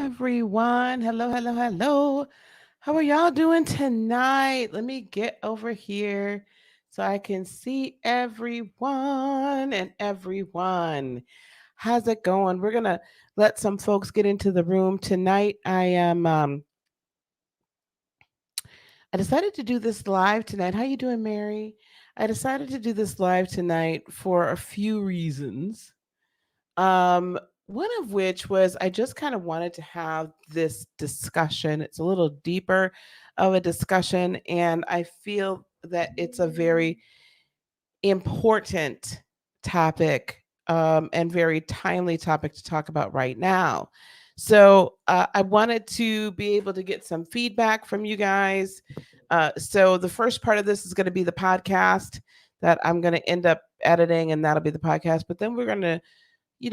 everyone. Hello. How are y'all doing tonight? Let me get over here so I can see everyone and everyone. How's it going? We're going to let some folks get into the room tonight. I decided to do this live tonight. How you doing, Mary? I decided to do this live tonight for a few reasons. Um, One of which was I just kind of wanted to have this discussion. It's a little deeper of a discussion, and I feel that it's a very important topic and very timely topic to talk about right now. So I wanted to be able to get some feedback from you guys. So the first part of this is going to be the podcast that I'm going to end up editing, and that'll be the podcast. But then we're going to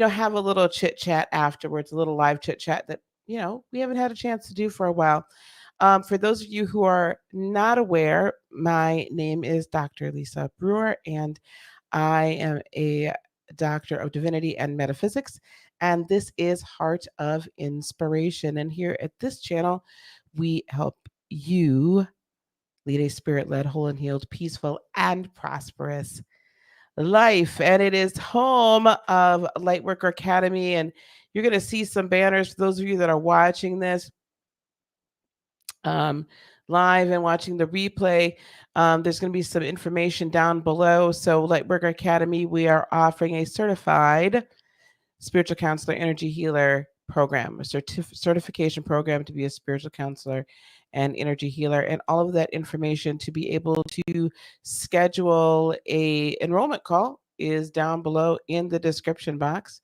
have a little chit chat afterwards, a little live chit chat that, we haven't had a chance to do for a while. For those of you who are not aware, my name is Dr. Lisa Brewer, and I am a doctor of divinity and metaphysics. And this is Heart of Inspiration. And here at this channel, we help you lead a spirit led, whole and healed, peaceful, and prosperous life. And it is home of Lightworker Academy. And you're going to see some banners for those of you that are watching this live and watching the replay. There's going to be some information down below. So Lightworker Academy, we are offering a certified spiritual counselor, energy healer program, a certification program to be a spiritual counselor and energy healer, and all of that information to be able to schedule a enrollment call is down below in the description box.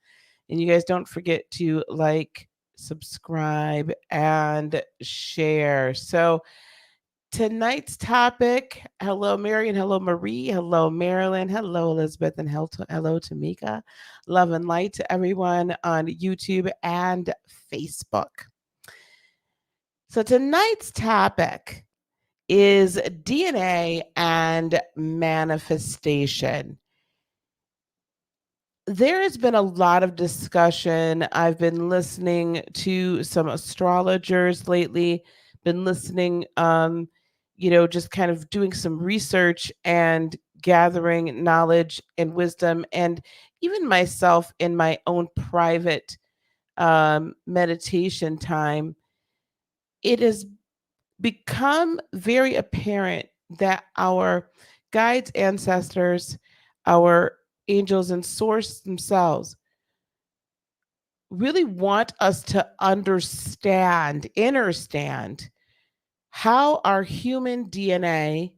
And you guys don't forget to like, subscribe, and share. So tonight's topic, hello Mary and hello Marie, hello Marilyn, hello Elizabeth, and hello Tamika. Love and light to everyone on YouTube and Facebook. So tonight's topic is DNA and manifestation. There has been a lot of discussion. I've been listening to some astrologers lately, been listening, just kind of doing some research and gathering knowledge and wisdom, and even myself in my own private meditation time. It has become very apparent that our guides, ancestors, our angels, and source themselves really want us to understand how our human DNA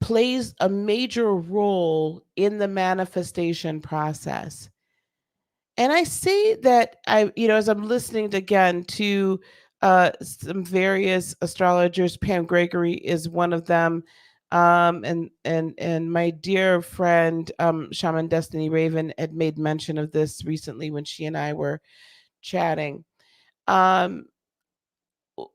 plays a major role in the manifestation process. And I say that as I'm listening again to some various astrologers, Pam Gregory is one of them, and my dear friend Shaman Destiny Raven had made mention of this recently when she and I were chatting.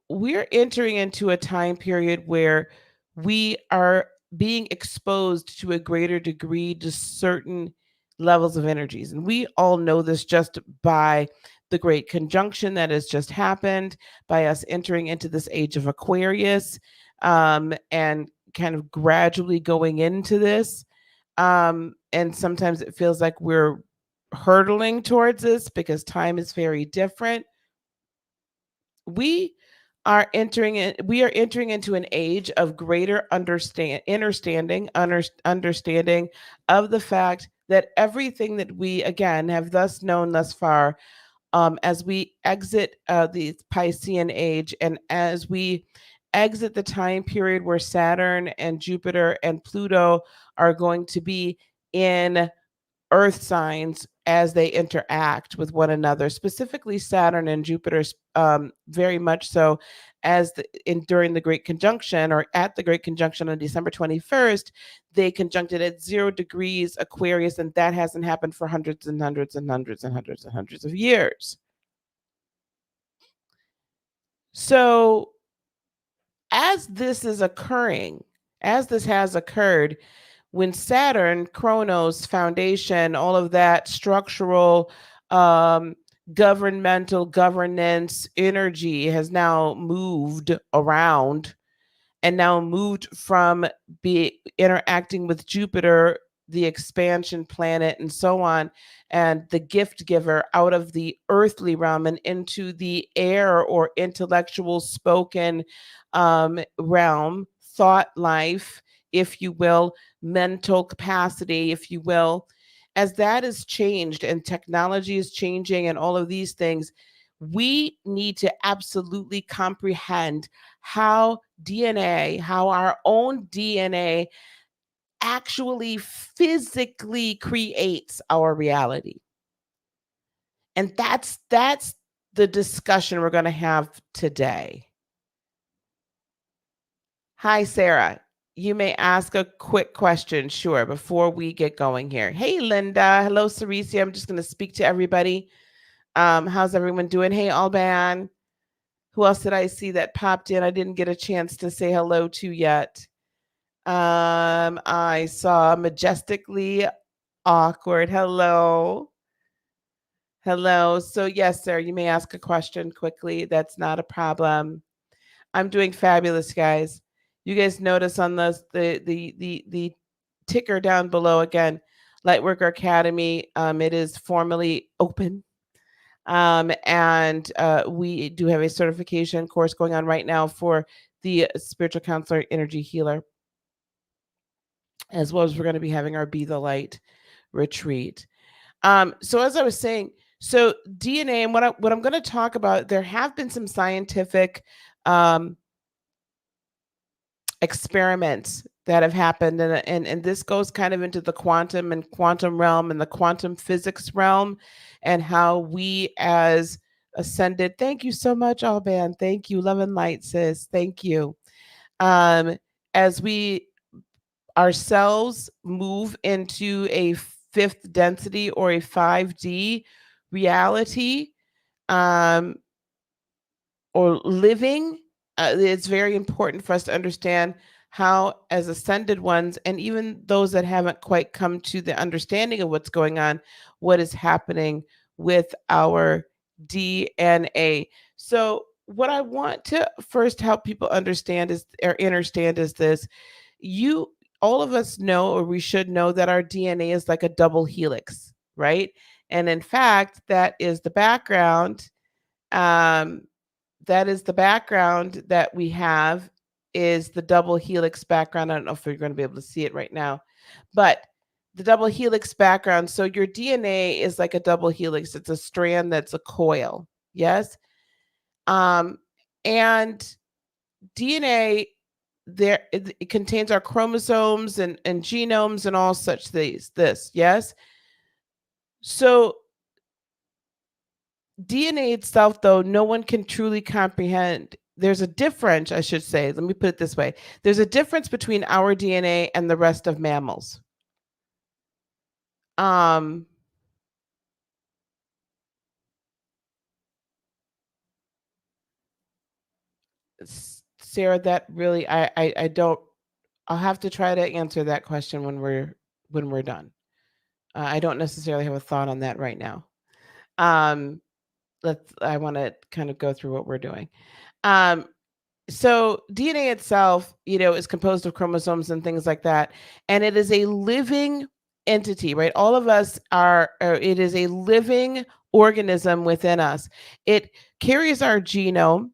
We're entering into a time period where we are being exposed to a greater degree to certain levels of energies. And we all know this just by the great conjunction that has just happened, by us entering into this age of Aquarius, and kind of gradually going into this. And sometimes it feels like we're hurtling towards this because time is very different. We are entering into an age of greater understanding of the fact that everything that we again have thus known thus far, as we exit the Piscean age, and as we exit the time period where Saturn and Jupiter and Pluto are going to be in earth signs as they interact with one another, specifically Saturn and Jupiter, very much so, as during the Great Conjunction, or at the Great Conjunction on December 21st, they conjuncted at 0 degrees Aquarius, and that hasn't happened for hundreds and hundreds and hundreds and hundreds and hundreds of years. So as this has occurred, when Saturn, Chronos, foundation, all of that structural governmental governance energy has now moved around and now moved from interacting with Jupiter, the expansion planet, and so on, and the gift giver out of the earthly realm and into the air or intellectual spoken realm, thought life, if you will, mental capacity, if you will. As that has changed and technology is changing and all of these things, we need to absolutely comprehend how DNA, how our own DNA actually physically creates our reality. And that's the discussion we're going to have today. Hi, Sarah. You may ask a quick question, sure, before we get going here. Hey, Linda. Hello, Cerisia. I'm just going to speak to everybody. How's everyone doing? Hey, Alban. Who else did I see that popped in? I didn't get a chance to say hello to yet. I saw Majestically Awkward. Hello. Hello. So yes, sir, you may ask a question quickly. That's not a problem. I'm doing fabulous, guys. You guys notice on the ticker down below again, Lightworker Academy. It is formally open. And we do have a certification course going on right now for the spiritual counselor, energy healer, as well as we're going to be having our Be the Light retreat. So as I was saying, so DNA and what I'm going to talk about, there have been some scientific experiments that have happened, and this goes kind of into the quantum realm and the quantum physics realm, and how we as ascended. Thank you so much, Alban. Thank you, love and light, sis. Thank you. As we ourselves move into a fifth density or a 5D reality, or living, it's very important for us to understand how, as ascended ones, and even those that haven't quite come to the understanding of what's going on, what is happening with our DNA. So, what I want to first help people understand is, or understand, is this: all of us know, or we should know, that our DNA is like a double helix, right? And in fact, that is the background. That is the background that we have, is the double helix background. I don't know if you're going to be able to see it right now, but the double helix background. So your DNA is like a double helix. It's a strand that's a coil. Yes. And DNA, it contains our chromosomes and genomes and all such things. Yes. So DNA itself, though, no one can truly comprehend. There's a difference, I should say. Let me put it this way. There's a difference between our DNA and the rest of mammals. Sarah, that really, I don't, I'll have to try to answer that question when we're done. I don't necessarily have a thought on that right now. I want to kind of go through what we're doing. So DNA itself, is composed of chromosomes and things like that, and it is a living entity, right? All of us are. It is a living organism within us. It carries our genome.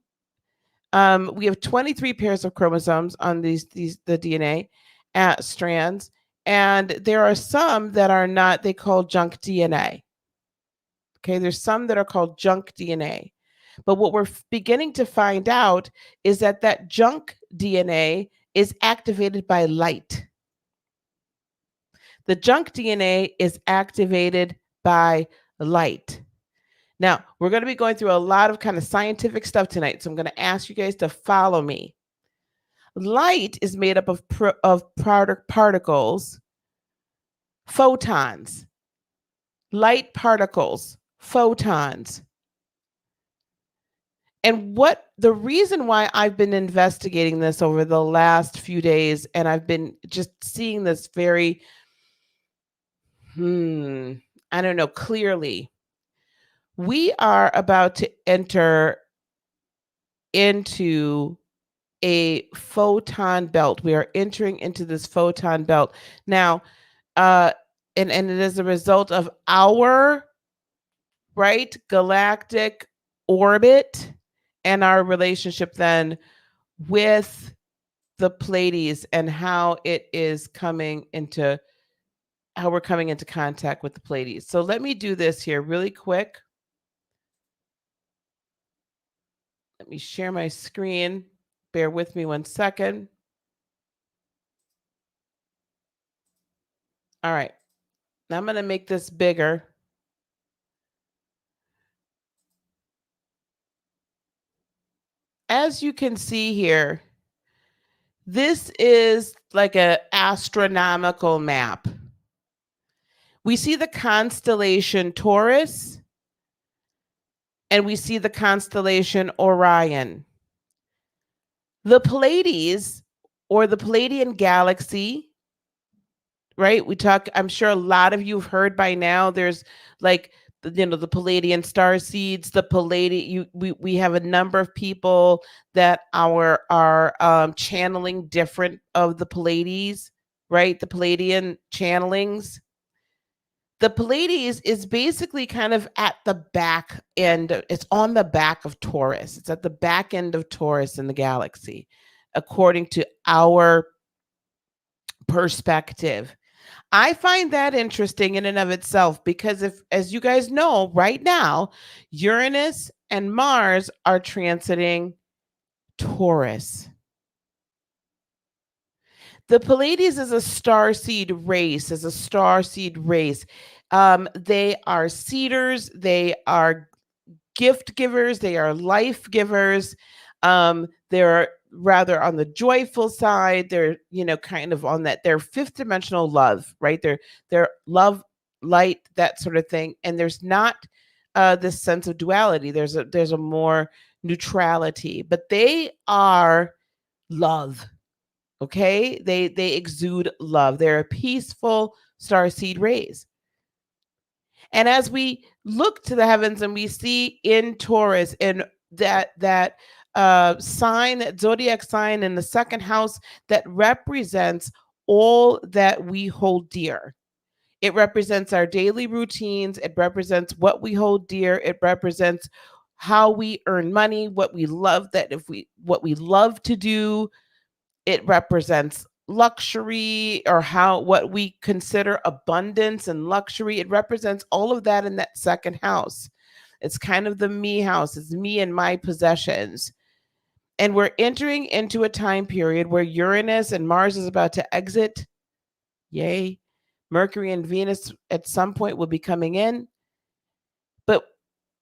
We have 23 pairs of chromosomes on the DNA strands, and there are some that are not. They call junk DNA. Okay, there's some that are called junk DNA. But what we're beginning to find out is that junk DNA is activated by light. The junk DNA is activated by light. Now, we're going to be going through a lot of kind of scientific stuff tonight, so I'm going to ask you guys to follow me. Light is made up of particles, photons, light particles, photons. And the reason why I've been investigating this over the last few days, and I've been just seeing this very, I don't know, clearly. we are about to enter into a photon belt. We are entering into this photon belt. Now, and it is a result of our right galactic orbit and our relationship then with the Pleiades and how it is coming into how we're coming into contact with the Pleiades. So let me do this here really quick. Let me share my screen. Bear with me 1 second. All right. Now I'm going to make this bigger. As you can see here, this is like an astronomical map. We see the constellation Taurus and we see the constellation Orion. The Pleiades or the Palladian galaxy, right? I'm sure a lot of you have heard by now, there's like, the Palladian star seeds, the Palladian, we have a number of people that are channeling different of the Pleiades, right? The Palladian channelings. The Pleiades is basically kind of at the back end. It's on the back of Taurus. It's at the back end of Taurus in the galaxy, according to our perspective. I find that interesting in and of itself because as you guys know, right now, Uranus and Mars are transiting Taurus. The Pleiades is a starseed race, they are seeders, they are gift givers, they are life givers. They're rather on the joyful side. They're, kind of on that, they're fifth dimensional love, right? They're love, light, that sort of thing. And there's not this sense of duality. There's a more neutrality, but they are love. Okay, they exude love. They're a peaceful starseed rays. And as we look to the heavens and we see in Taurus, in that sign, that zodiac sign in the second house, that represents all that we hold dear. It represents our daily routines. It represents what we hold dear. It represents how we earn money, what we love, what we love to do. It represents luxury, or what we consider abundance and luxury. It represents all of that in that second house. It's kind of the me house. It's me and my possessions. And we're entering into a time period where Uranus and Mars is about to exit. Yay. Mercury and Venus at some point will be coming in. But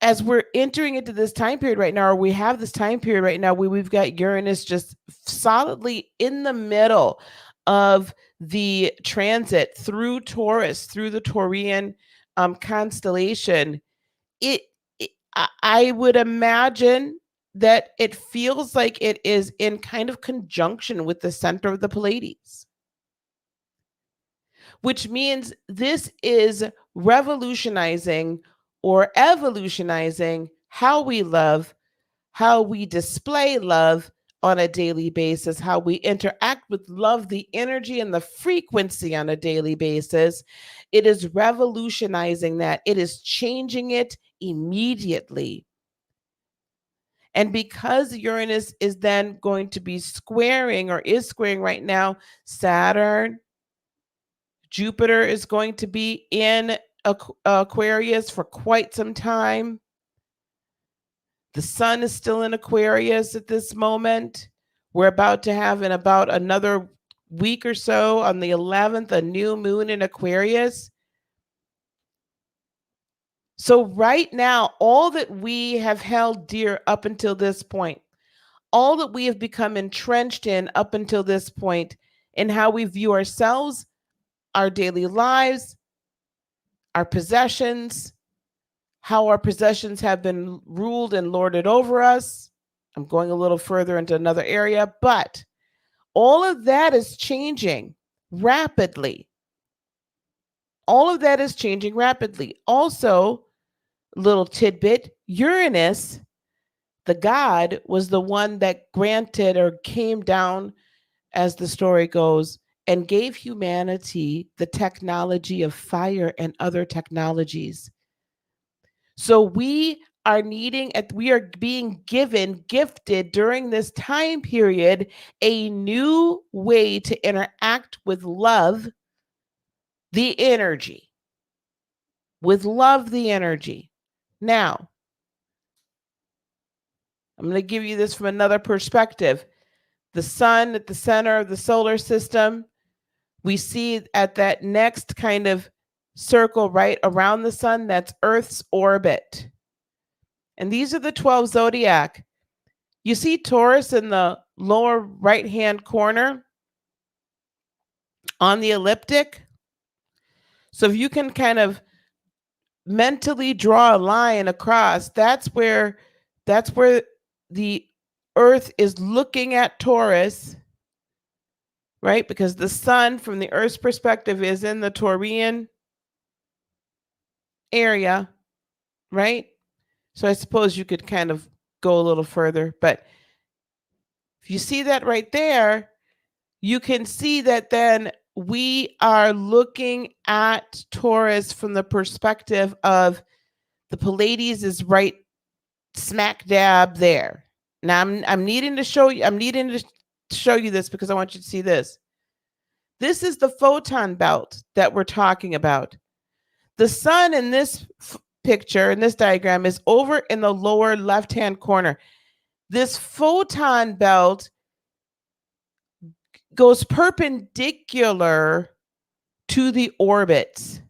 as we're entering into this time period right now, or we have this time period right now where we've got Uranus just solidly in the middle of the transit through Taurus, through the Taurian constellation, I would imagine that it feels like it is in kind of conjunction with the center of the Pleiades, which means this is revolutionizing or evolutionizing how we love, how we display love on a daily basis, how we interact with love, the energy and the frequency on a daily basis. It is revolutionizing that. It is changing it immediately. And because Uranus is then going to be squaring, or is squaring right now, Saturn, Jupiter is going to be in Aquarius for quite some time. The sun is still in Aquarius at this moment. We're about to have, in about another week or so, on the 11th, a new moon in Aquarius. So right now, all that we have held dear up until this point, all that we have become entrenched in up until this point, in how we view ourselves, our daily lives, our possessions, how our possessions have been ruled and lorded over us. I'm going a little further into another area, but all of that is changing rapidly. All of that is changing rapidly. Also, little tidbit, Uranus, the god, was the one that granted or came down, as the story goes, and gave humanity the technology of fire and other technologies. So we are being gifted during this time period a new way to interact with love, the energy. With love, the energy. Now, I'm going to give you this from another perspective. The sun at the center of the solar system, we see at that next kind of circle right around the sun, that's Earth's orbit. And these are the 12 zodiac. You see Taurus in the lower right-hand corner on the ecliptic. So if you can kind of mentally draw a line across, that's where the Earth is looking at Taurus, right? Because the sun from the Earth's perspective is in the Taurian area, right? So I suppose you could kind of go a little further, but if you see that right there, you can see that then we are looking at Taurus from the perspective of the Pleiades is right smack dab there. Now I'm needing to show you this because I want you to see this. This is the photon belt that we're talking about. The sun in this picture, in this diagram, is over in the lower left-hand corner. This photon belt goes perpendicular to the orbits.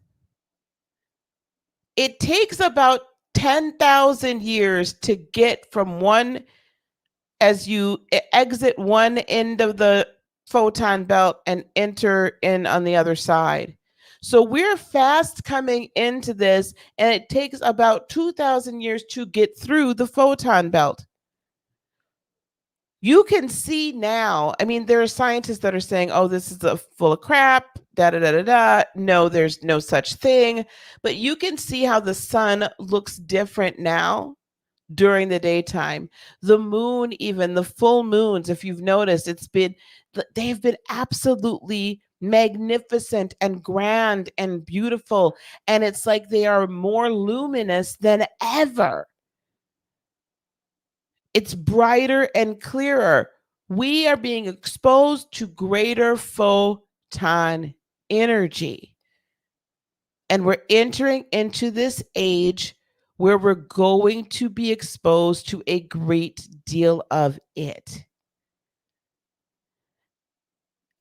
It takes about 10,000 years to get from one, as you exit one end of the photon belt and enter in on the other side. So we're fast coming into this, and it takes about 2,000 years to get through the photon belt. You can see now, I mean, there are scientists that are saying, oh, this is full of crap, da da da da da. No, there's no such thing. But you can see how the sun looks different now during the daytime. The moon, even the full moons, if you've noticed, they've been absolutely magnificent and grand and beautiful. And it's like they are more luminous than ever. It's brighter and clearer. We are being exposed to greater photon energy. And we're entering into this age where we're going to be exposed to a great deal of it.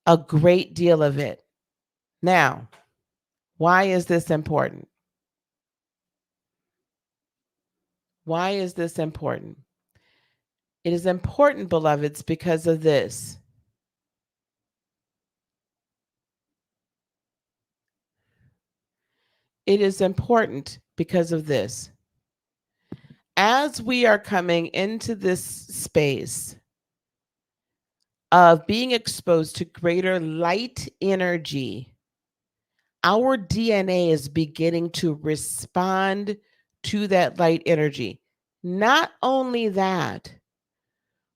A great deal of it. Now, why is this important? Why is this important? It is important, beloveds, because of this. It is important because of this. As we are coming into this space of being exposed to greater light energy, our DNA is beginning to respond to that light energy. Not only that,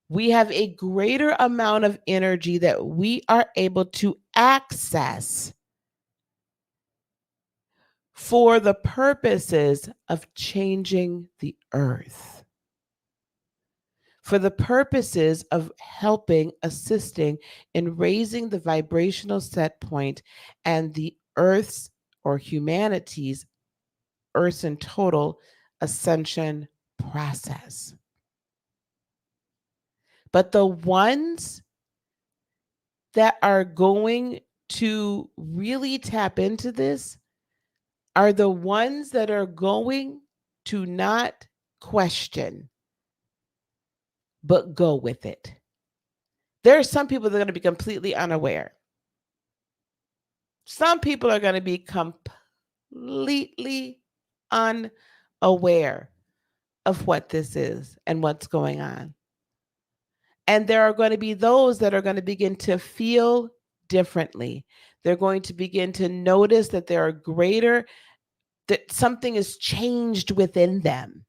we have a greater amount of energy that we are able to access for the purposes of changing the earth, for the purposes of helping, assisting in raising the vibrational set point and the earth's or humanity's, earth's in total ascension process. But the ones that are going to really tap into this are the ones that are going to not question, but go with it. There are some people that are going to be completely unaware. Some people are going to be completely unaware of what this is and what's going on. And there are going to be those that are going to begin to feel differently. They're going to begin to notice that there are greater that something has changed within them.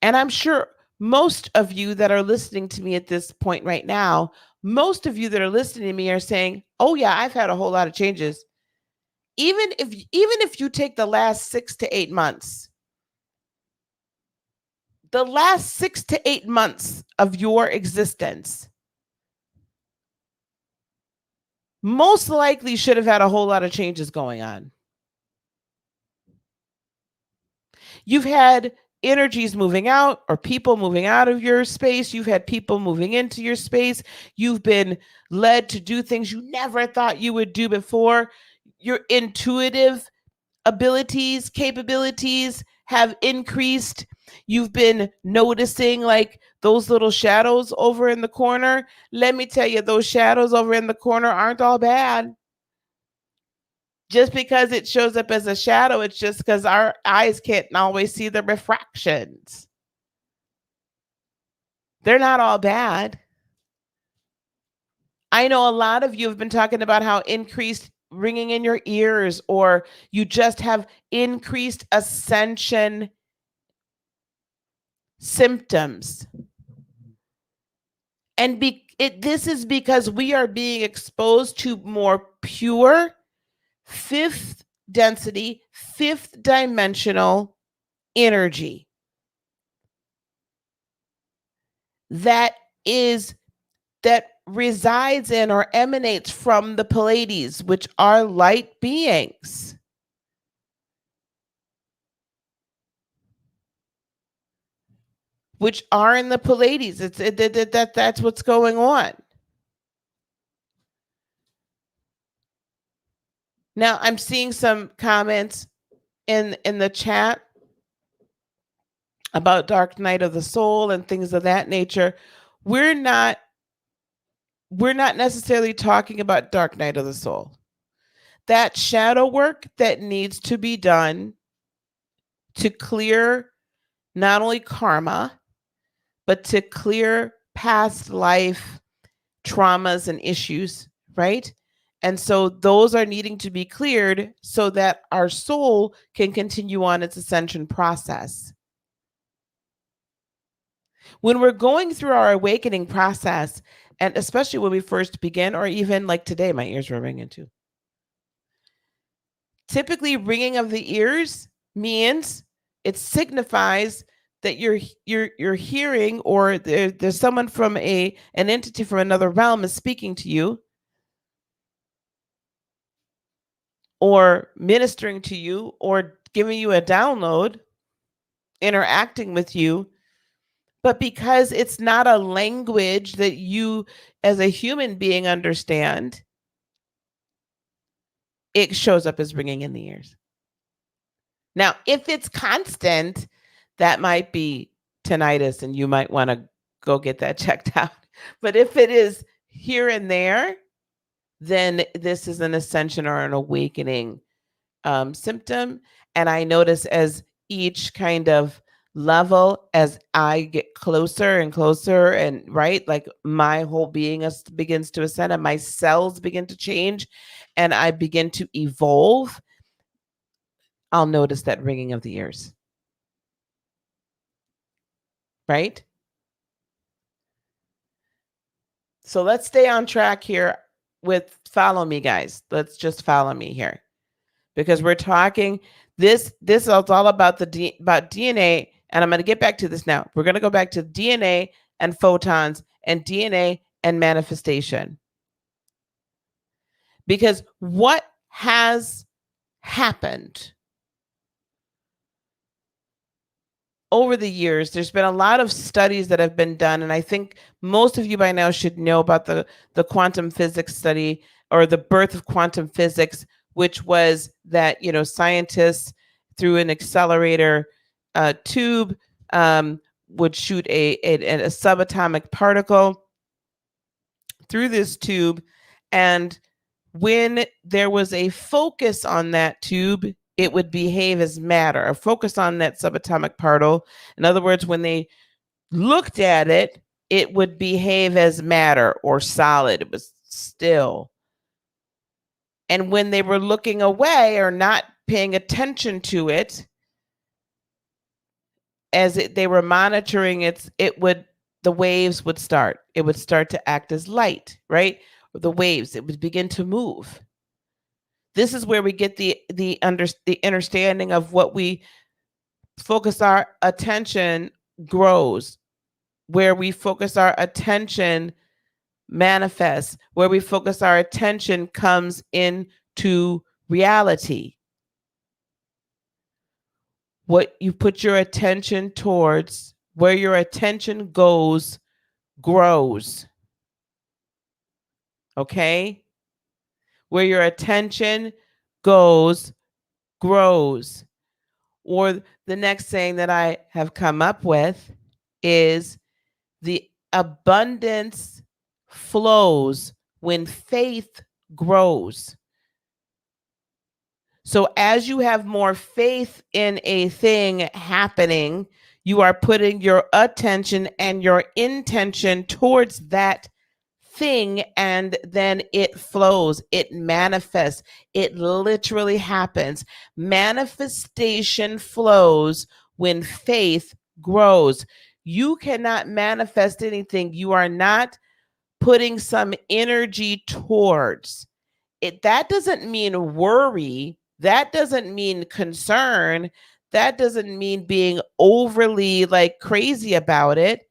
And I'm sure most of you that are listening to me at this point right now, most of you that are listening to me are saying, "Oh yeah, I've had a whole lot of changes." Even if you take the last 6 to 8 months, the last 6 to 8 months of your existence most likely should have had a whole lot of changes going on. You've had energies moving out or people moving out of your space. You've had people moving into your space. You've been led to do things you never thought you would do before. Your intuitive abilities, capabilities have increased. You've been noticing like those little shadows over in the corner. Let me tell you, those shadows over in the corner aren't all bad. Just because it shows up as a shadow, it's just because our eyes can't always see the refractions. They're not all bad. I know a lot of you have been talking about how increased ringing in your ears, or you just have increased ascension symptoms. And this is because we are being exposed to more pure, fifth density, fifth dimensional energy that resides in or emanates from the Pleiades, which are light beings. Which are in the Pleiades. That's what's going on. Now I'm seeing some comments in the chat about dark night of the soul and things of that nature. We're not necessarily talking about dark night of the soul. That shadow work that needs to be done to clear not only karma, but to clear past life traumas and issues, right? And so those are needing to be cleared so that our soul can continue on its ascension process. When we're going through our awakening process, and especially when we first begin, or even like today, my ears were ringing too. Typically, ringing of the ears means it signifies that you're hearing, or there's someone from an entity from another realm is speaking to you, or ministering to you, or giving you a download, interacting with you. But because it's not a language that you as a human being understand, it shows up as ringing in the ears. Now, if it's constant, that might be tinnitus and you might want to go get that checked out. But if it is here and there, then this is an ascension or an awakening symptom. And I notice as each kind of level, as I get closer and closer, and right, like my whole being begins to ascend and my cells begin to change and I begin to evolve, I'll notice that ringing of the ears. Right? So let's stay on track here with follow me, guys. Let's just follow me here, because we're talking this is all about about DNA, and I'm going to get back to this now. We're going to go back to DNA and photons and DNA and manifestation. Because what has happened over the years, there's been a lot of studies that have been done, and I think most of you by now should know about the quantum physics study, or the birth of quantum physics, which was that, scientists through an accelerator tube would shoot a subatomic particle through this tube, and when there was a focus on that tube, it would behave as matter. A focus on that subatomic particle. In other words, when they looked at it, it would behave as matter or solid. It was still. And when they were looking away or not paying attention to it, as they were monitoring the waves would start. It would start to act as light, right? The waves, it would begin to move. This is where we get the understanding of what we focus our attention grows. Where we focus our attention manifests. Where we focus our attention comes into reality. What you put your attention towards, where your attention goes, grows. Okay? Where your attention goes, grows. Or the next saying that I have come up with is the abundance flows when faith grows. So as you have more faith in a thing happening, you are putting your attention and your intention towards that thing, and then it flows, it manifests, it literally happens. Manifestation flows when faith grows. You cannot manifest anything you are not putting some energy towards it. That doesn't mean worry. That doesn't mean concern. That doesn't mean being overly like crazy about it.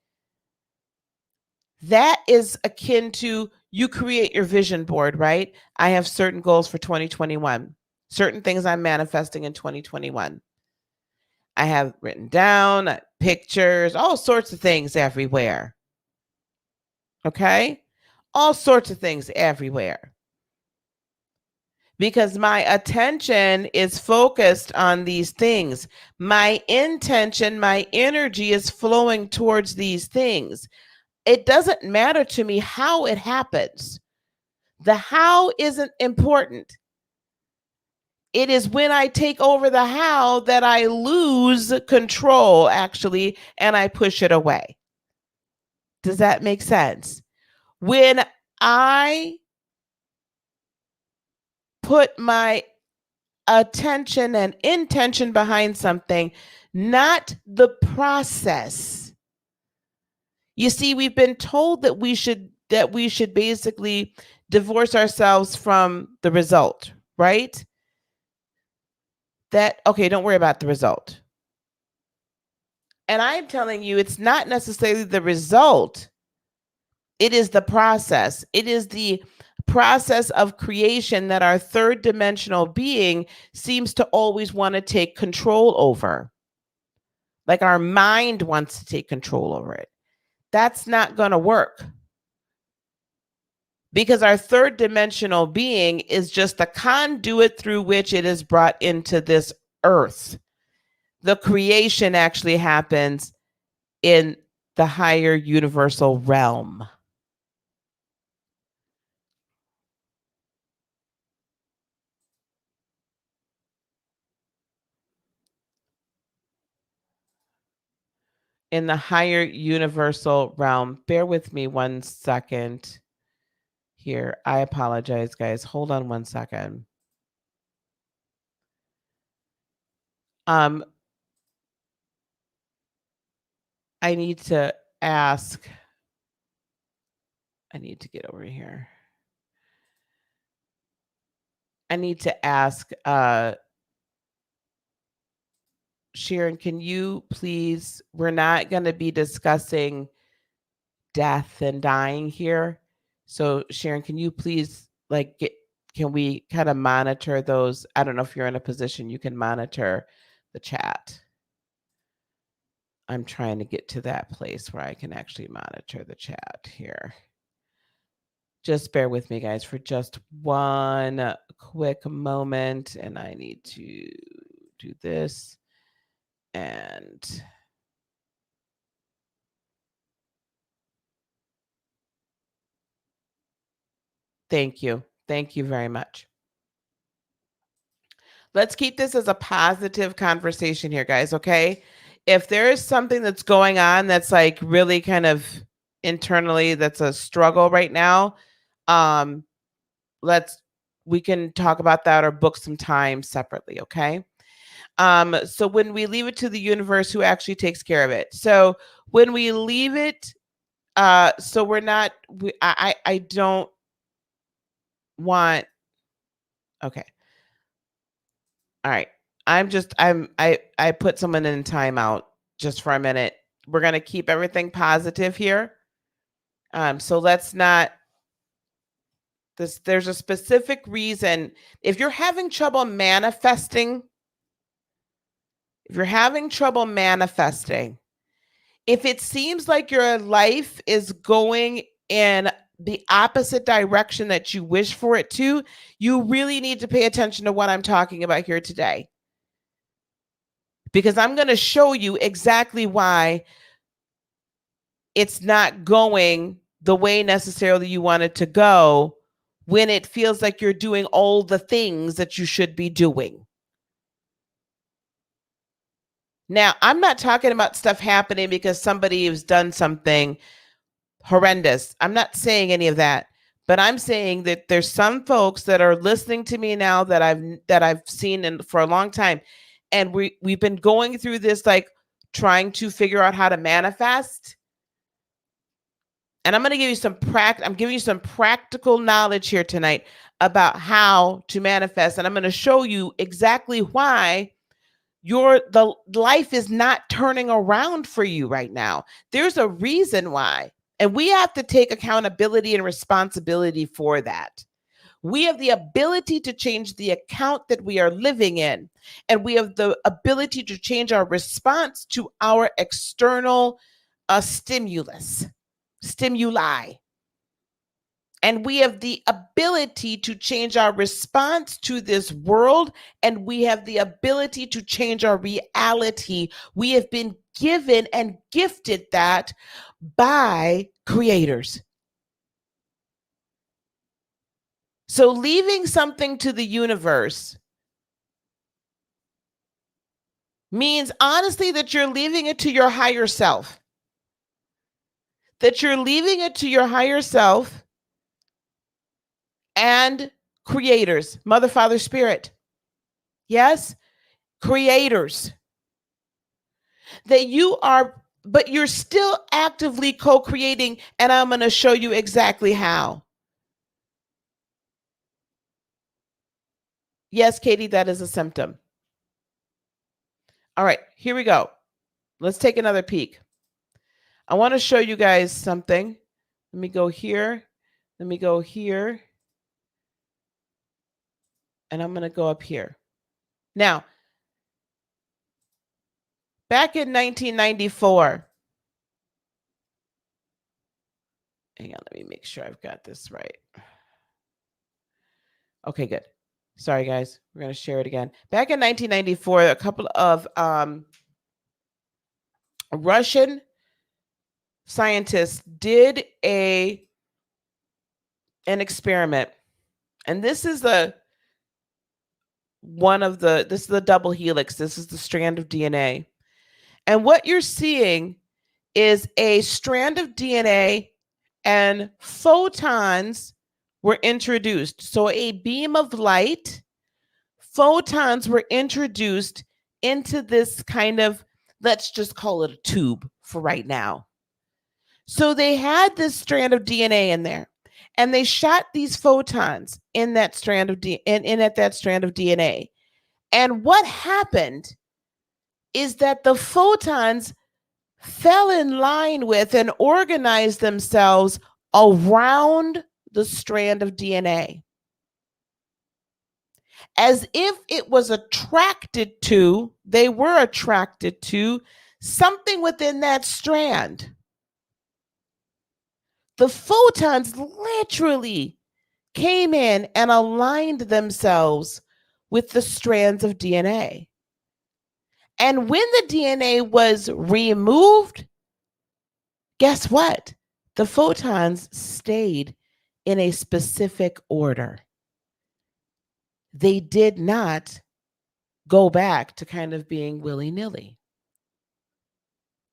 That is akin to, you create your vision board, right? I have certain goals for 2021, certain things I'm manifesting in 2021. I have written down pictures, all sorts of things everywhere. Okay? All sorts of things everywhere. Because my attention is focused on these things. My intention, my energy is flowing towards these things. It doesn't matter to me how it happens. The how isn't important. It is when I take over the how that I lose control, actually, and I push it away. Does that make sense? When I put my attention and intention behind something, not the process. You see, we've been told that we should basically divorce ourselves from the result, right? That, okay, don't worry about the result. And I'm telling you, it's not necessarily the result. It is the process. It is the process of creation that our third dimensional being seems to always want to take control over. Like our mind wants to take control over it. That's not going to work. Because our third dimensional being is just the conduit through which it is brought into this earth. The creation actually happens in the higher universal realm. In the higher universal realm. Bear with me 1 second here. I apologize, guys. Hold on 1 second. I need to ask. I need to get over here. I need to ask, Sharon, can you please, we're not going to be discussing death and dying here. So Sharon, can you please can we kind of monitor those? I don't know if you're in a position you can monitor the chat. I'm trying to get to that place where I can actually monitor the chat here. Just bear with me, guys, for just one quick moment. And I need to do this. And thank you. Thank you very much. Let's keep this as a positive conversation here, guys, okay? If there is something that's going on that's like really kind of internally that's a struggle right now, let's we can talk about that or book some time separately, okay? So when we leave it to the universe, who actually takes care of it? So when we leave it, so we're not, I don't want, okay. All right. I put someone in timeout just for a minute. We're going to keep everything positive here. So let's not, there's a specific reason. If you're having trouble manifesting, if it seems like your life is going in the opposite direction that you wish for it to, you really need to pay attention to what I'm talking about here today. Because I'm going to show you exactly why it's not going the way necessarily you want it to go when it feels like you're doing all the things that you should be doing. Now, I'm not talking about stuff happening because somebody has done something horrendous. I'm not saying any of that, but I'm saying that there's some folks that are listening to me now that I've seen for a long time, and we've been going through this, like trying to figure out how to manifest. And I'm going to give you I'm giving you some practical knowledge here tonight about how to manifest, and I'm going to show you exactly why the life is not turning around for you right now. There's a reason why. And we have to take accountability and responsibility for that. We have the ability to change the account that we are living in. And we have the ability to change our response to our external stimuli. And we have the ability to change our response to this world, and we have the ability to change our reality. We have been given and gifted that by creators. So leaving something to the universe means honestly that you're leaving it to your higher self. That you're leaving it to your higher self and creators, Mother, Father, Spirit. Yes, creators. That you are, but you're still actively co-creating, and I'm going to show you exactly how. Yes, Katie, that is a symptom. All right, here we go. Let's take another peek. I want to show you guys something. Let me go here. Let me go here. And I'm going to go up here. Now, back in 1994, hang on, let me make sure I've got this right. Okay, good. Sorry, guys. We're going to share it again. Back in 1994, a couple of Russian scientists did an experiment, and this is the double helix. This is the strand of DNA, and what you're seeing is a strand of DNA, and photons were introduced. So a beam of light, photons were introduced into this kind of, let's just call it a tube for right now. So they had this strand of DNA in there, and they shot these photons in that strand of that strand of DNA. And what happened is that the photons fell in line with and organized themselves around the strand of DNA, as if it was attracted to, they were attracted to something within that strand. The photons literally came in and aligned themselves with the strands of DNA. And when the DNA was removed, guess what? The photons stayed in a specific order. They did not go back to kind of being willy-nilly.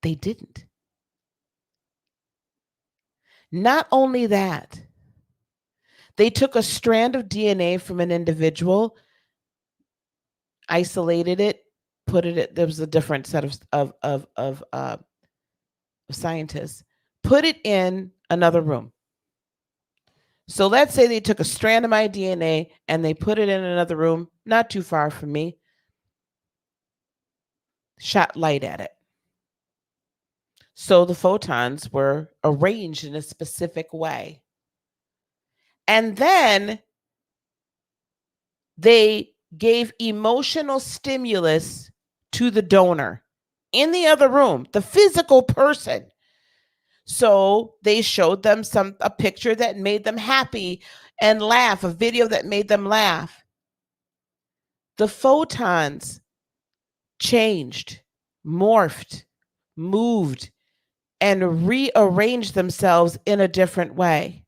They didn't. Not only that, They took a strand of DNA from an individual, isolated it, put it. There was a different set of scientists. Put it in another room. So let's say they took a strand of my DNA and they put it in another room, not too far from me, shot light at it. So the photons were arranged in a specific way. And then they gave emotional stimulus to the donor in the other room, the physical person. So they showed them a picture that made them happy and laugh, a video that made them laugh. The photons changed, morphed, moved, and rearranged themselves in a different way.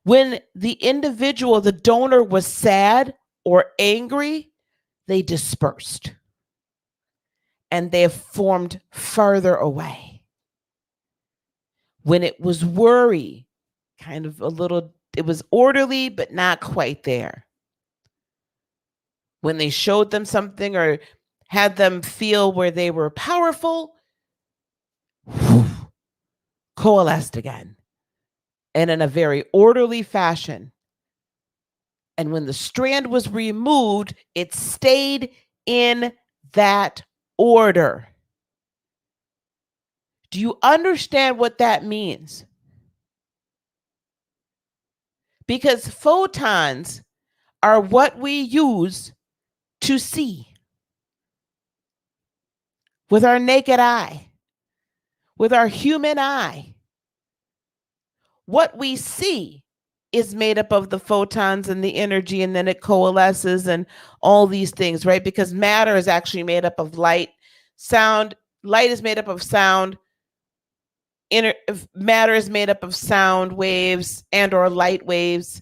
When the individual, the donor, was sad or angry, they dispersed and they formed further away. When it was worry, kind of a little, it was orderly, but not quite there. When they showed them something or had them feel where they were powerful, coalesced again, and in a very orderly fashion. And when the strand was removed, it stayed in that order. Do you understand what that means? Because photons are what we use to see with our naked eye, with our human eye. What we see is made up of the photons and the energy, and then it coalesces and all these things, right? Because matter is actually made up of light, sound. Light is made up of sound. Matter is made up of sound waves and or light waves.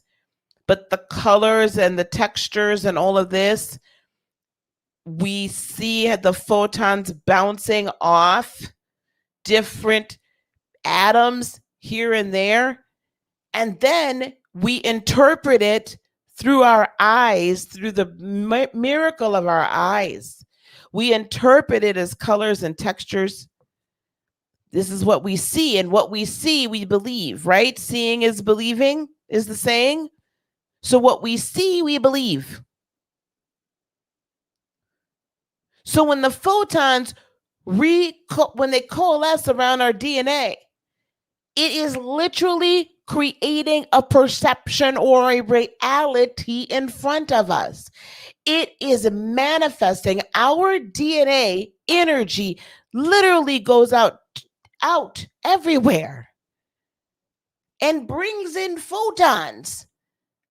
But the colors and the textures and all of this, we see the photons bouncing off different atoms here and there. And then we interpret it through our eyes, through the miracle of our eyes. We interpret it as colors and textures. This is what we see, and what we see, we believe, right? Seeing is believing is the saying. So what we see, we believe. So when the photons when they coalesce around our DNA, it is literally creating a perception or a reality in front of us. It is manifesting. Our DNA energy literally goes out everywhere and brings in photons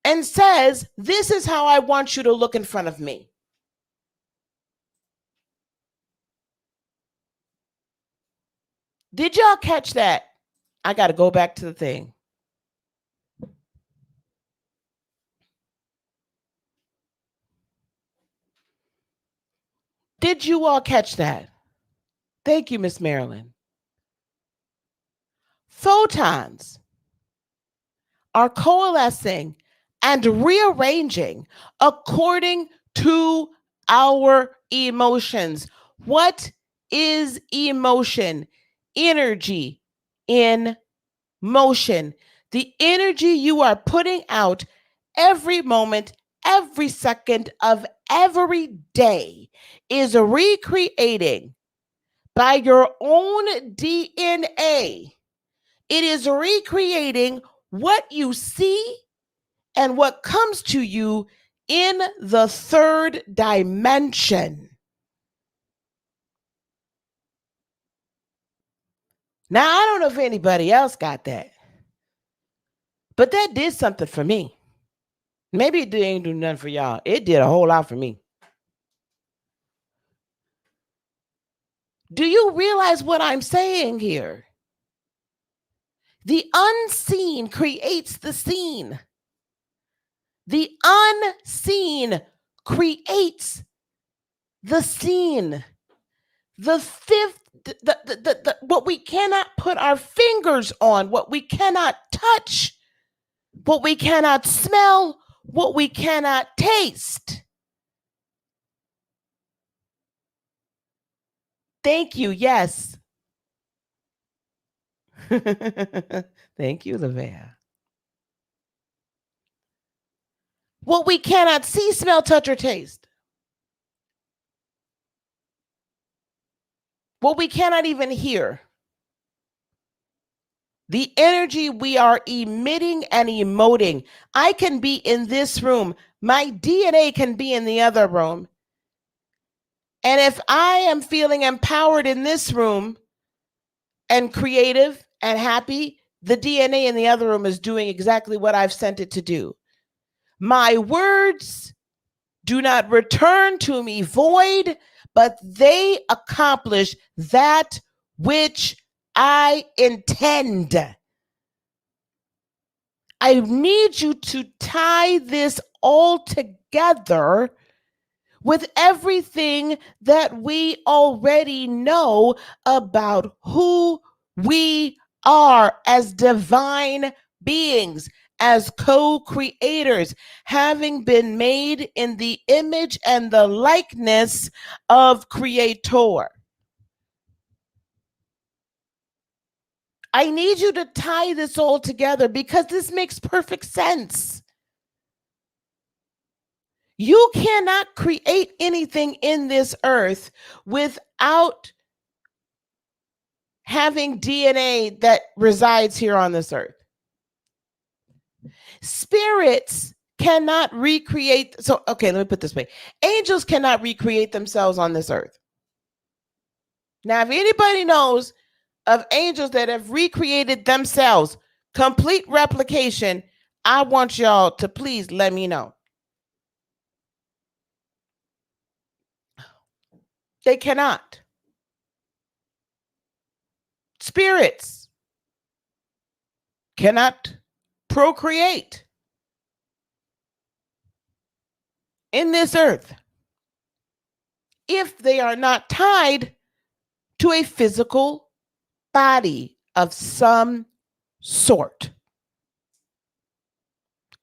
and says, this is how I want you to look in front of me. Did y'all catch that? I got to go back to the thing. Did you all catch that? Thank you, Miss Marilyn. Photons are coalescing and rearranging according to our emotions. What is emotion? Energy in motion. The energy you are putting out every moment, every second of every day is recreating by your own DNA. It is recreating what you see and what comes to you in the third dimension. Now, I don't know if anybody else got that, but that did something for me. Maybe it didn't do nothing for y'all. It did a whole lot for me. Do you realize what I'm saying here? The unseen creates the seen. The unseen creates the seen. The fifth, what we cannot put our fingers on, what we cannot touch, what we cannot smell, what we cannot taste. Thank you. Yes. Thank you, Lavea. What we cannot see, smell, touch, or taste. What we cannot even hear. The energy we are emitting and emoting. I can be in this room. My DNA can be in the other room. And if I am feeling empowered in this room and creative and happy, the DNA in the other room is doing exactly what I've sent it to do. My words do not return to me void, but they accomplish that which I intend. I need you to tie this all together with everything that we already know about who we are as divine beings, as co-creators, having been made in the image and the likeness of Creator. I need you to tie this all together because this makes perfect sense. You cannot create anything in this earth without having DNA that resides here on this earth. Spirits cannot recreate. So, okay, let me put it this way. Angels cannot recreate themselves on this earth. Now, if anybody knows of angels that have recreated themselves, complete replication, I want y'all to please let me know. They cannot. Spirits cannot procreate in this earth if they are not tied to a physical body of some sort.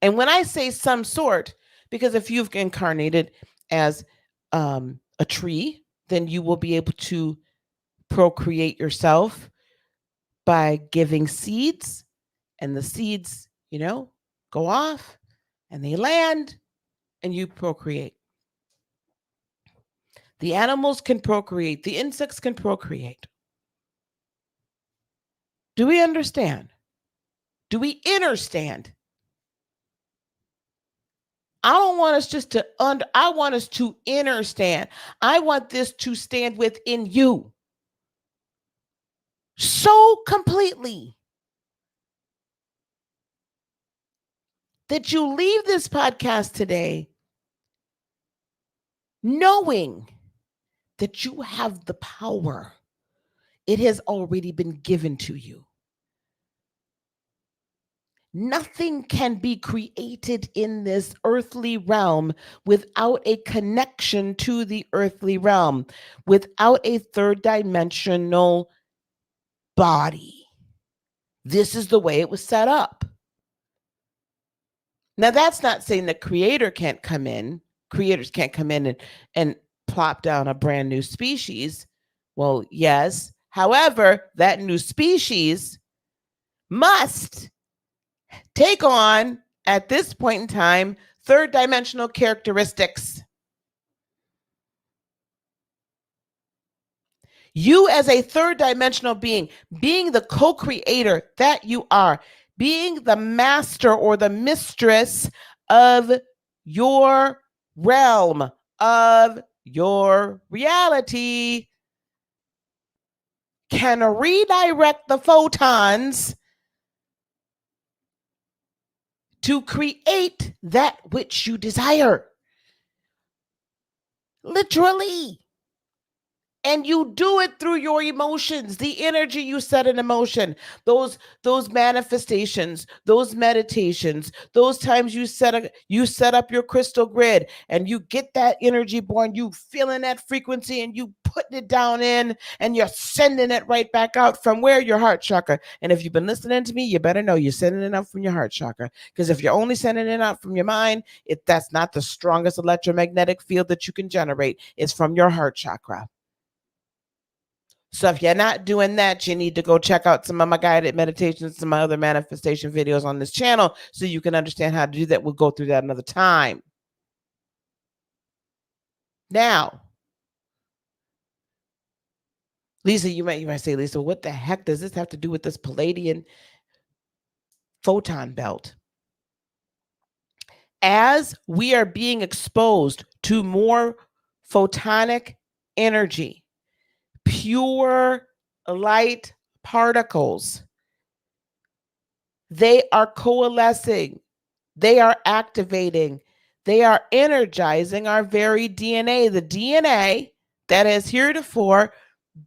And when I say some sort, because if you've incarnated as a tree, then you will be able to procreate yourself by giving seeds, and the seeds, go off and they land and you procreate. The animals can procreate, the insects can procreate. Do we understand? Do we understand? I don't want us just to I want us to understand. I want this to stand within you so completely that you leave this podcast today knowing that you have the power. It has already been given to you. Nothing can be created in this earthly realm without a connection to the earthly realm, without a third dimensional body. This is the way it was set up. Now, that's not saying the creators can't come in and plop down a brand new species. Well, yes. However, that new species must take on, at this point in time, third dimensional characteristics. You, as a third dimensional being the co-creator that you are, being the master or the mistress of your realm, of your reality, can redirect the photons to create that which you desire. Literally. And you do it through your emotions, the energy you set in emotion, those manifestations, those meditations, those times you set up your crystal grid and you get that energy born, you feeling that frequency and you putting it down in and you're sending it right back out from where? Your heart chakra. And if you've been listening to me, you better know you're sending it out from your heart chakra, because if you're only sending it out from your mind, that's not the strongest electromagnetic field that you can generate. It's from your heart chakra. So if you're not doing that, you need to go check out some of my guided meditations, some of my other manifestation videos on this channel so you can understand how to do that. We'll go through that another time. Now, Lisa, you might say, Lisa, what the heck does this have to do with this Palladian photon belt? As we are being exposed to more photonic energy, pure light particles, they are coalescing, they are activating, they are energizing our very DNA, the DNA that has heretofore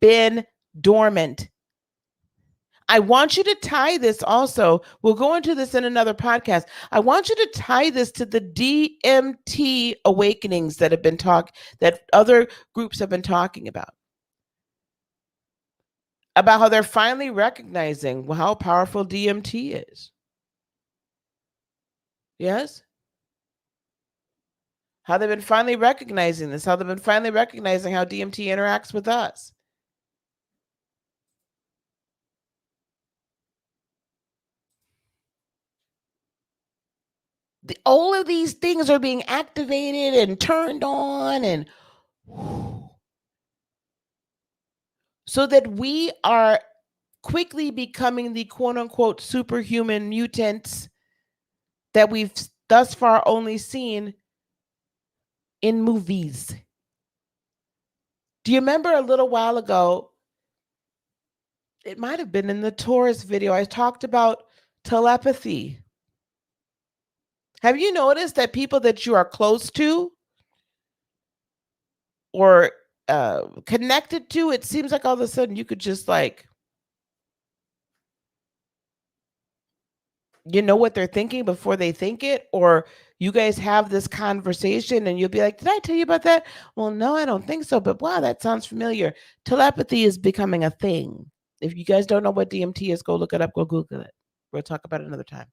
been dormant. I want you to tie this also. We'll go into this in another podcast. I want you to tie this to the DMT awakenings that that other groups have been talking about how they're finally recognizing how powerful DMT is. Yes? How they've been finally recognizing this, how they've been finally recognizing how DMT interacts with us. All of these things are being activated and turned on, and so that we are quickly becoming the quote unquote superhuman mutants that we've thus far only seen in movies. Do you remember a little while ago? It might have been in the Taurus video. I talked about telepathy. Have you noticed that people that you are close to or connected to, it seems like all of a sudden you could just you know what they're thinking before they think it, or you guys have this conversation and you'll be like, did I tell you about that? Well, no, I don't think so, but wow, that sounds familiar. Telepathy is becoming a thing. If you guys don't know what DMT is, go look it up, go Google it. We'll talk about it another time.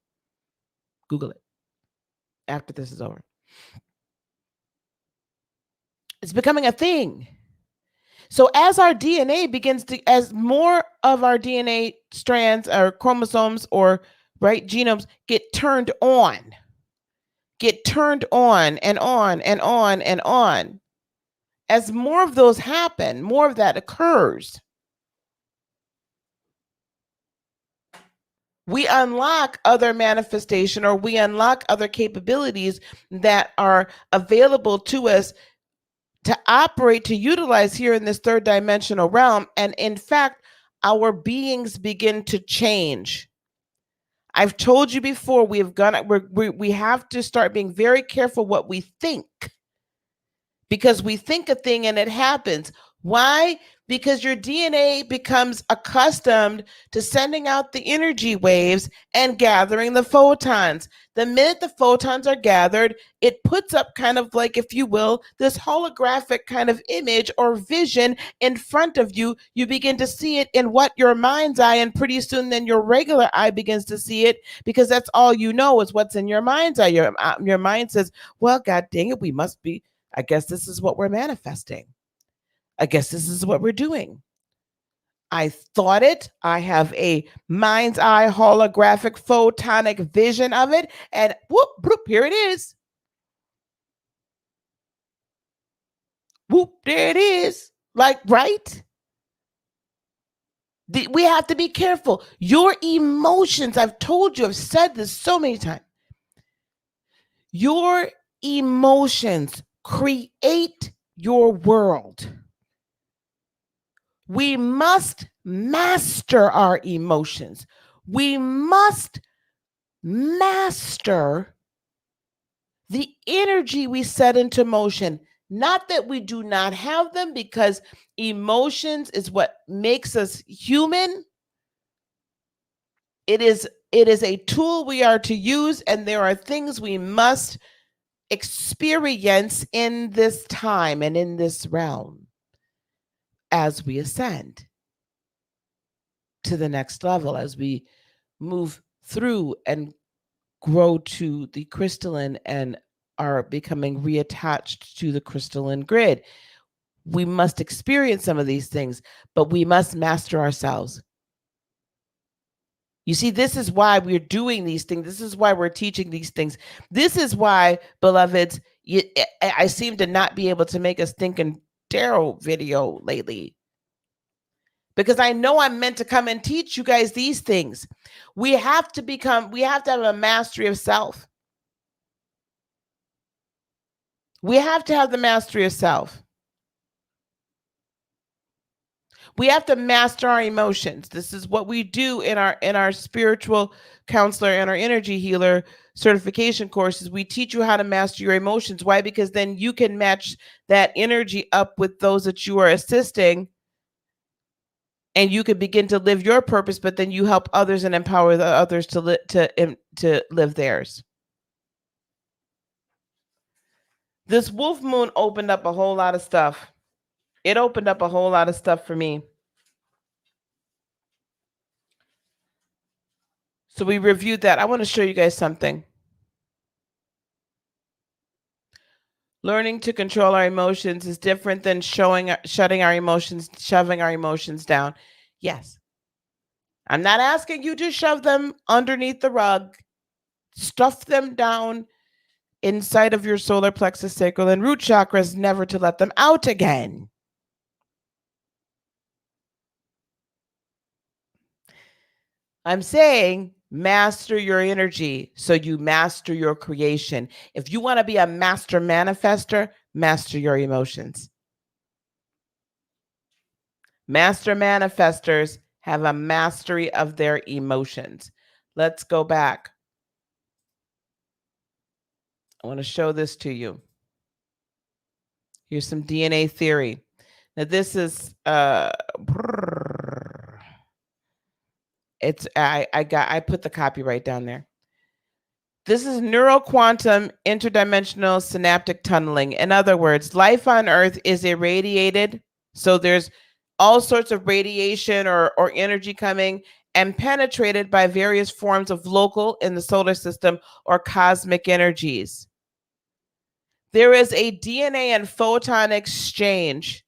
Google it after this is over. It's becoming a thing. So as our DNA as more of our DNA strands or chromosomes or genomes get turned on and on and on and on, as more of those happen, more of that occurs, we unlock other manifestation, or we unlock other capabilities that are available to us to operate, to utilize here in this third dimensional realm. And in fact, our beings begin to change. I've told you before, we have to start being very careful what we think, because we think a thing and it happens. Why? Because your DNA becomes accustomed to sending out the energy waves and gathering the photons. The minute the photons are gathered, it puts up kind of like, if you will, this holographic kind of image or vision in front of you. You begin to see it in what your mind's eye, and pretty soon then your regular eye begins to see it, because that's all you know is what's in your mind's eye. Your mind says, well, God dang it, I guess this is what we're manifesting. I guess this is what we're doing. I thought it. I have a mind's eye holographic photonic vision of it, and whoop, whoop, here it is. Whoop, there it is. Right? We have to be careful. Your emotions, I've told you, I've said this so many times. Your emotions create your world. We must master our emotions. We must master the energy we set into motion. Not that we do not have them, because emotions is what makes us human. It is a tool we are to use, and there are things we must experience in this time and in this realm as we ascend to the next level, as we move through and grow to the crystalline and are becoming reattached to the crystalline grid. We must experience some of these things, but we must master ourselves. You see, this is why we're doing these things. This is why we're teaching these things. This is why, beloveds, I seem to not be able to make a stinking tarot video lately, because I know I'm meant to come and teach you guys these things. We have to have a mastery of self. We have to have the mastery of self. We have to master our emotions. This is what we do in our spiritual counselor and our energy healer certification courses. We teach you how to master your emotions. Why? Because then you can match that energy up with those that you are assisting, and you can begin to live your purpose, but then you help others and empower the others to live theirs. This wolf moon opened up a whole lot of stuff. It opened up a whole lot of stuff for me. So we reviewed that. I want to show you guys something. Learning to control our emotions is different than shoving our emotions down. Yes. I'm not asking you to shove them underneath the rug. Stuff them down inside of your solar plexus, sacral, and root chakras, never to let them out again. I'm saying master your energy so you master your creation. If you want to be a master manifester, master your emotions. Master manifestors have a mastery of their emotions. Let's go back. I want to show this to you. Here's some DNA theory. Now this is I put the copyright down there. This is neuroquantum interdimensional synaptic tunneling. In other words, life on Earth is irradiated. So there's all sorts of radiation or energy coming and penetrated by various forms of local in the solar system or cosmic energies. There is a DNA and photon exchange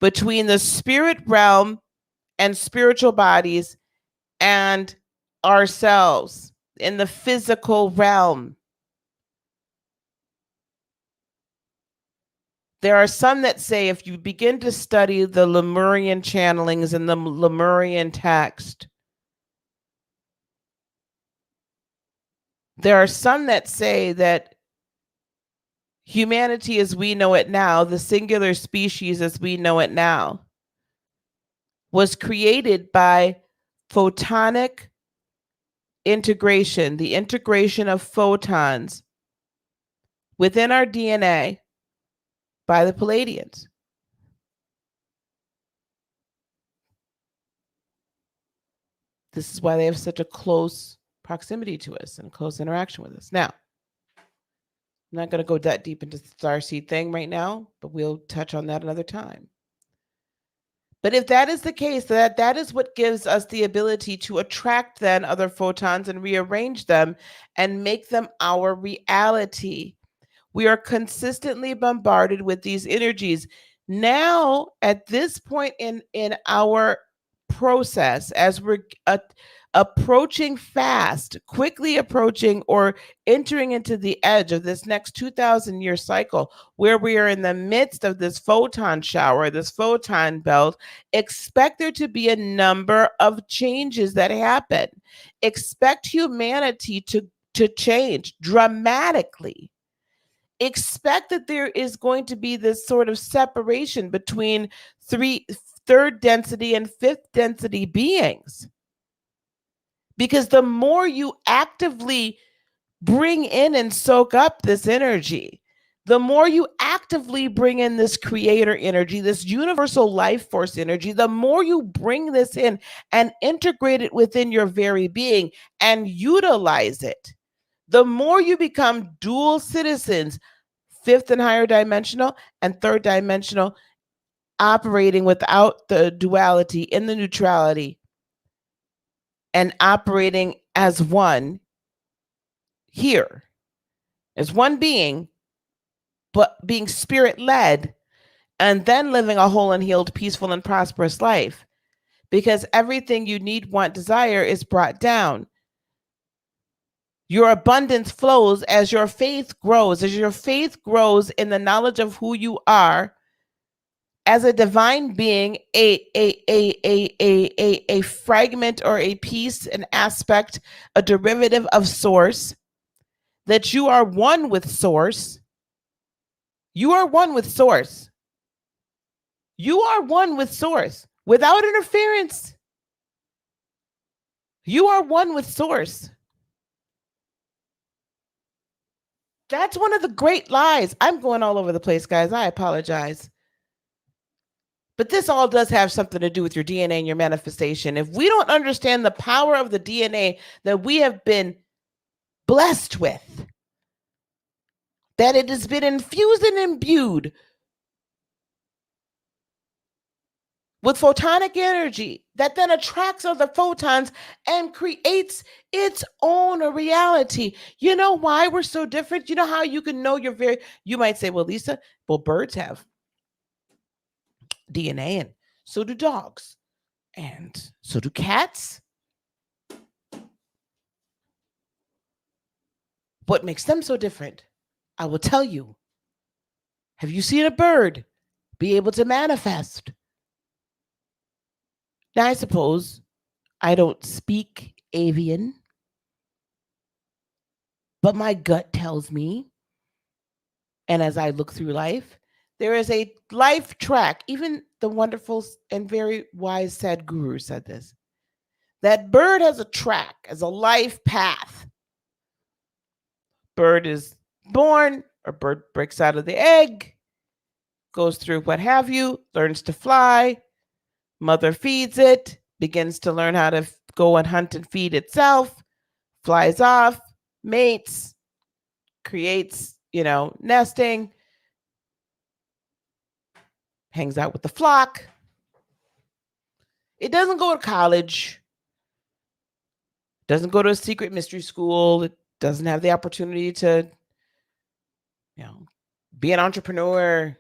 between the spirit realm and spiritual bodies and ourselves in the physical realm. There are some that say if you begin to study the Lemurian channelings and the Lemurian text, there are some that say that humanity as we know it now, the singular species as we know it now, was created by photonic integration, the integration of photons within our DNA by the Pleiadians. This is why they have such a close proximity to us and close interaction with us. Now, I'm not going to go that deep into the starseed thing right now, but we'll touch on that another time. But if that is the case, that is what gives us the ability to attract then other photons and rearrange them and make them our reality. We are consistently bombarded with these energies. Now, at this point in our process, as we're approaching fast, quickly approaching or entering into the edge of this next 2,000-year cycle, where we are in the midst of this photon shower, this photon belt, expect there to be a number of changes that happen. Expect humanity to change dramatically. Expect that there is going to be this sort of separation between third density and fifth density beings. Because the more you actively bring in and soak up this energy, the more you actively bring in this creator energy, this universal life force energy, the more you bring this in and integrate it within your very being and utilize it, the more you become dual citizens, fifth and higher dimensional and third dimensional, operating without the duality, in the neutrality, and operating as one here, as one being, but being spirit led, and then living a whole and healed, peaceful, and prosperous life. Because everything you need, want, desire is brought down. Your abundance flows as your faith grows. As your faith grows in the knowledge of who you are as a divine being, a fragment or a piece, an aspect, a derivative of source, that you are one with source. You are one with source. You are one with source without interference. You are one with source. That's one of the great lies. I'm going all over the place, guys. I apologize. But this all does have something to do with your DNA and your manifestation. If we don't understand the power of the DNA that we have been blessed with, that it has been infused and imbued with photonic energy that then attracts other photons and creates its own reality. You know why we're so different? You know how you can know you might say, well, Lisa, well, birds have DNA and so do dogs and so do cats. What makes them so different? I will tell you. Have you seen a bird be able to manifest? Now, I suppose I don't speak avian, but my gut tells me, and as I look through life, there is a life track. Even the wonderful and very wise Sadhguru said this. That bird has a track, as a life path. Bird is born, or bird breaks out of the egg, goes through what have you, learns to fly, mother feeds it, begins to learn how to go and hunt and feed itself, flies off, mates, creates, nesting, hangs out with the flock. It doesn't go to college, doesn't go to a secret mystery school, it doesn't have the opportunity to, be an entrepreneur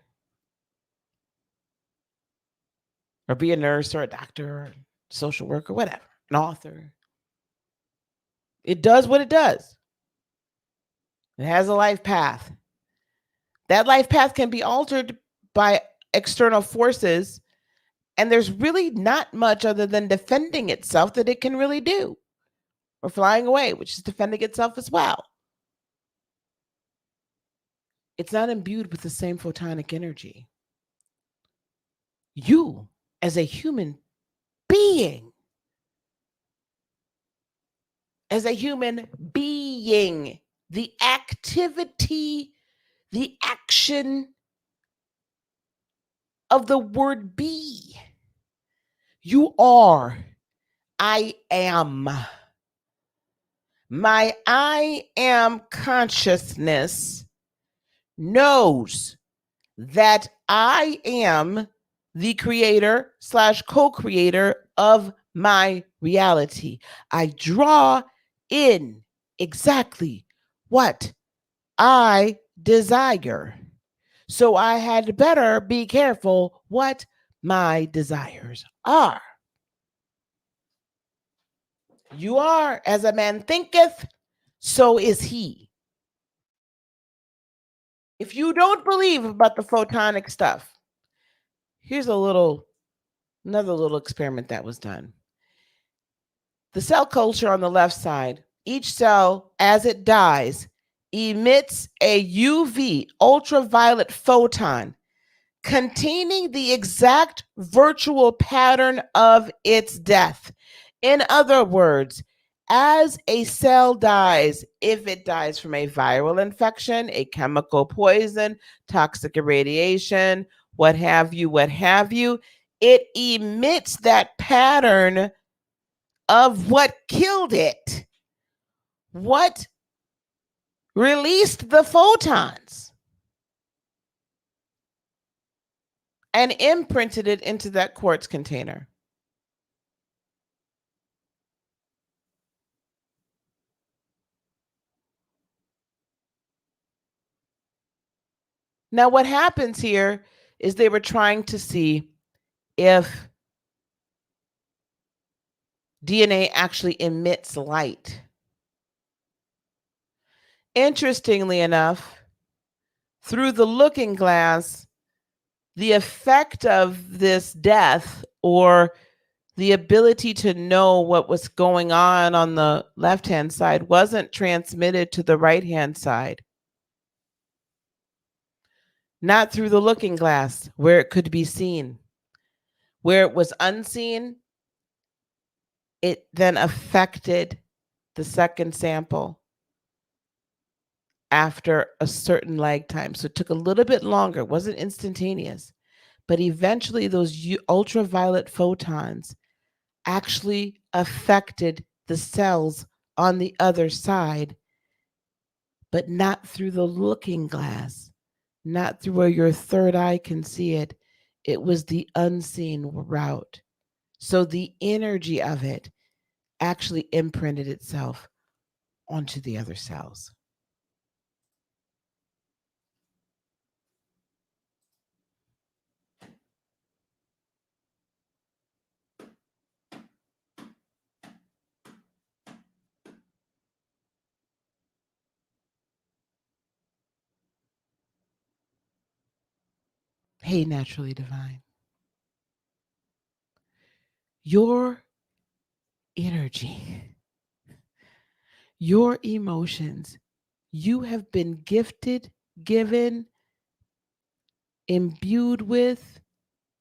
or be a nurse or a doctor or social worker, whatever, an author. It does what it does. It has a life path. That life path can be altered by external forces, and there's really not much other than defending itself that it can really do, or flying away, which is defending itself as well. It's not imbued with the same photonic energy. You, as a human being, the activity, the action of the word be, you are, I am. My I am consciousness knows that I am the creator / co-creator of my reality. I draw in exactly what I desire. So I had better be careful what my desires are. You are as a man thinketh, so is he. If you don't believe about the photonic stuff, here's another little experiment that was done. The cell culture on the left side, each cell, as it dies, emits a UV, ultraviolet photon, containing the exact virtual pattern of its death. In other words, As a cell dies, if it dies from a viral infection, a chemical poison, toxic irradiation, what have you, it emits that pattern of what killed it, what released the photons, and imprinted it into that quartz container. Now, what happens here is they were trying to see if DNA actually emits light. Interestingly enough, through the looking glass, the effect of this death, or the ability to know what was going on the left-hand side, wasn't transmitted to the right-hand side. Not through the looking glass, where it could be seen. Where it was unseen, it then affected the second sample after a certain lag time. So it took a little bit longer. It wasn't instantaneous. But eventually those ultraviolet photons actually affected the cells on the other side, but not through the looking glass, not through where your third eye can see it. It was the unseen route. So the energy of it actually imprinted itself onto the other cells. Hey, naturally divine. Your energy, your emotions, you have been gifted, given, imbued with,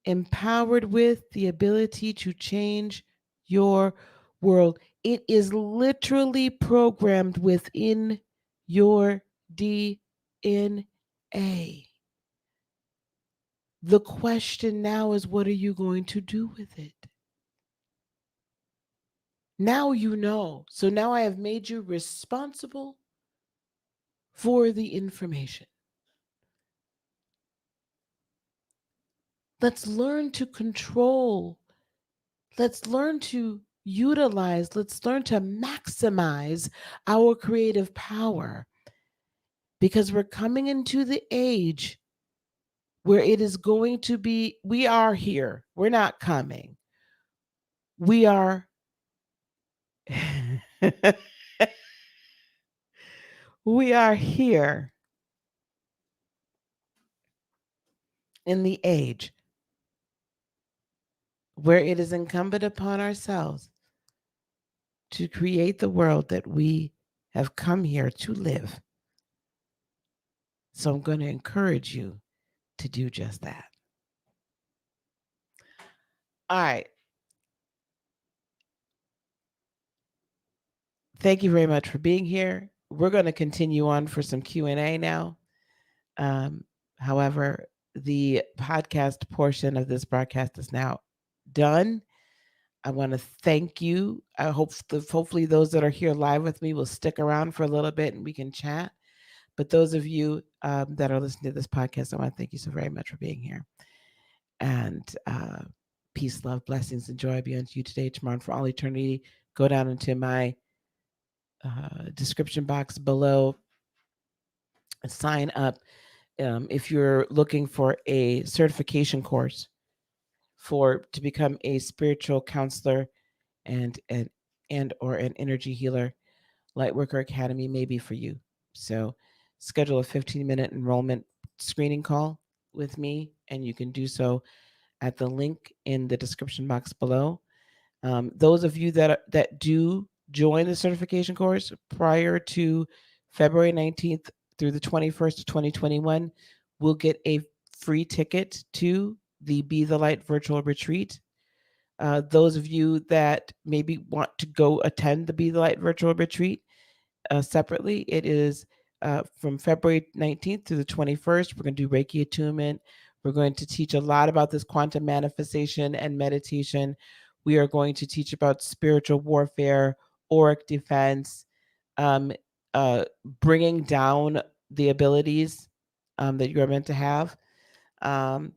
empowered with the ability to change your world. It is literally programmed within your DNA. The question now is, what are you going to do with it? Now you know. So now I have made you responsible for the information. Let's learn to control. Let's learn to utilize. Let's learn to maximize our creative power, because we're coming into the age where it is going to be, we are here. We're not coming. We are we are here in the age where it is incumbent upon ourselves to create the world that we have come here to live. So I'm going to encourage you to do just that. All right. Thank you very much for being here. We're going to continue on for some Q&A now. However, the podcast portion of this broadcast is now done. I want to thank you. I hope hopefully those that are here live with me will stick around for a little bit and we can chat. But those of you that are listening to this podcast, I want to thank you so very much for being here. And peace, love, blessings, and joy be unto you today, tomorrow, and for all eternity. Go down into my description box below and sign up if you're looking for a certification course to become a spiritual counselor and or an energy healer. Lightworker Academy may be for you. So schedule a 15-minute enrollment screening call with me, and you can do so at the link in the description box below. Those of you that do join the certification course prior to February 19th through the 21st of 2021 will get a free ticket to the Be the Light virtual retreat Those of you that maybe want to go attend the Be the Light virtual retreat separately, it is from February 19th to the 21st. We're going to do Reiki attunement. We're going to teach a lot about this quantum manifestation and meditation. We are going to teach about spiritual warfare, auric defense, um, bringing down the abilities that you're meant to have, um,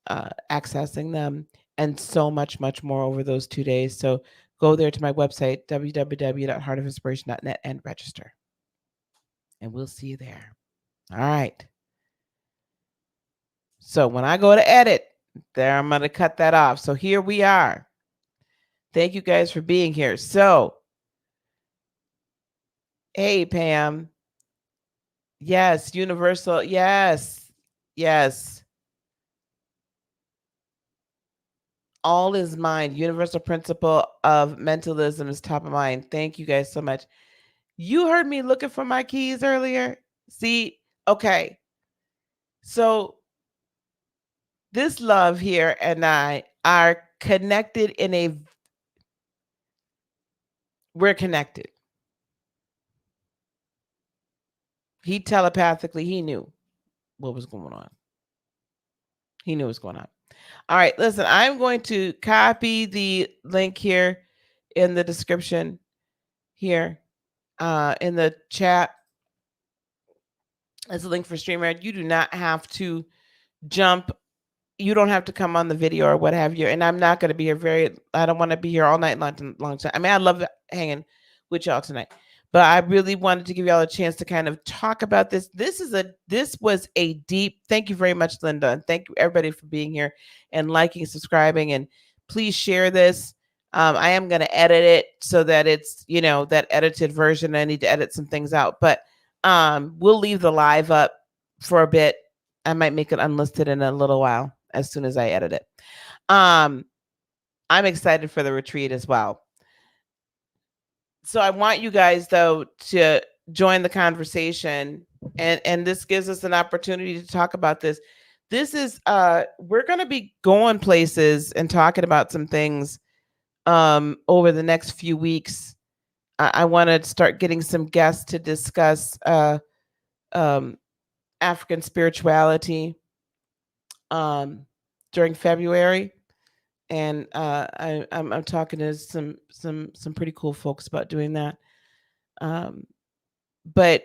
accessing them, and so much, much more over those 2 days. So go there to my website, www.heartofinspiration.net, and register. And we'll see you there. All right. So when I go to edit, there I'm going to cut that off. So here we are. Thank you guys for being here. So, hey, Pam. Yes, universal. Yes. Yes. All is mind. Universal principle of mentalism is top of mind. Thank you guys so much. You heard me looking for my keys earlier. See, okay. So this love here and I are connected we're connected. He telepathically, he knew what was going on. He knew what was going on. All right, listen, I'm going to copy the link here in the description here in the chat. As a link for StreamYard. You do not have to jump. You don't have to come on the video or what have you. And I'm not going to be here I don't want to be here all night long time. I mean, I love hanging with y'all tonight, but I really wanted to give y'all a chance to kind of talk about this. This was a deep, thank you very much, Linda. And thank you everybody for being here and liking, subscribing, and please share this. I am going to edit it so that it's, that edited version. I need to edit some things out, but we'll leave the live up for a bit. I might make it unlisted in a little while as soon as I edit it. I'm excited for the retreat as well. So I want you guys, though, to join the conversation, and this gives us an opportunity to talk about this. This is we're going to be going places and talking about some things over the next few weeks. I want to start getting some guests to discuss African spirituality during February, and I'm talking to some pretty cool folks about doing that. But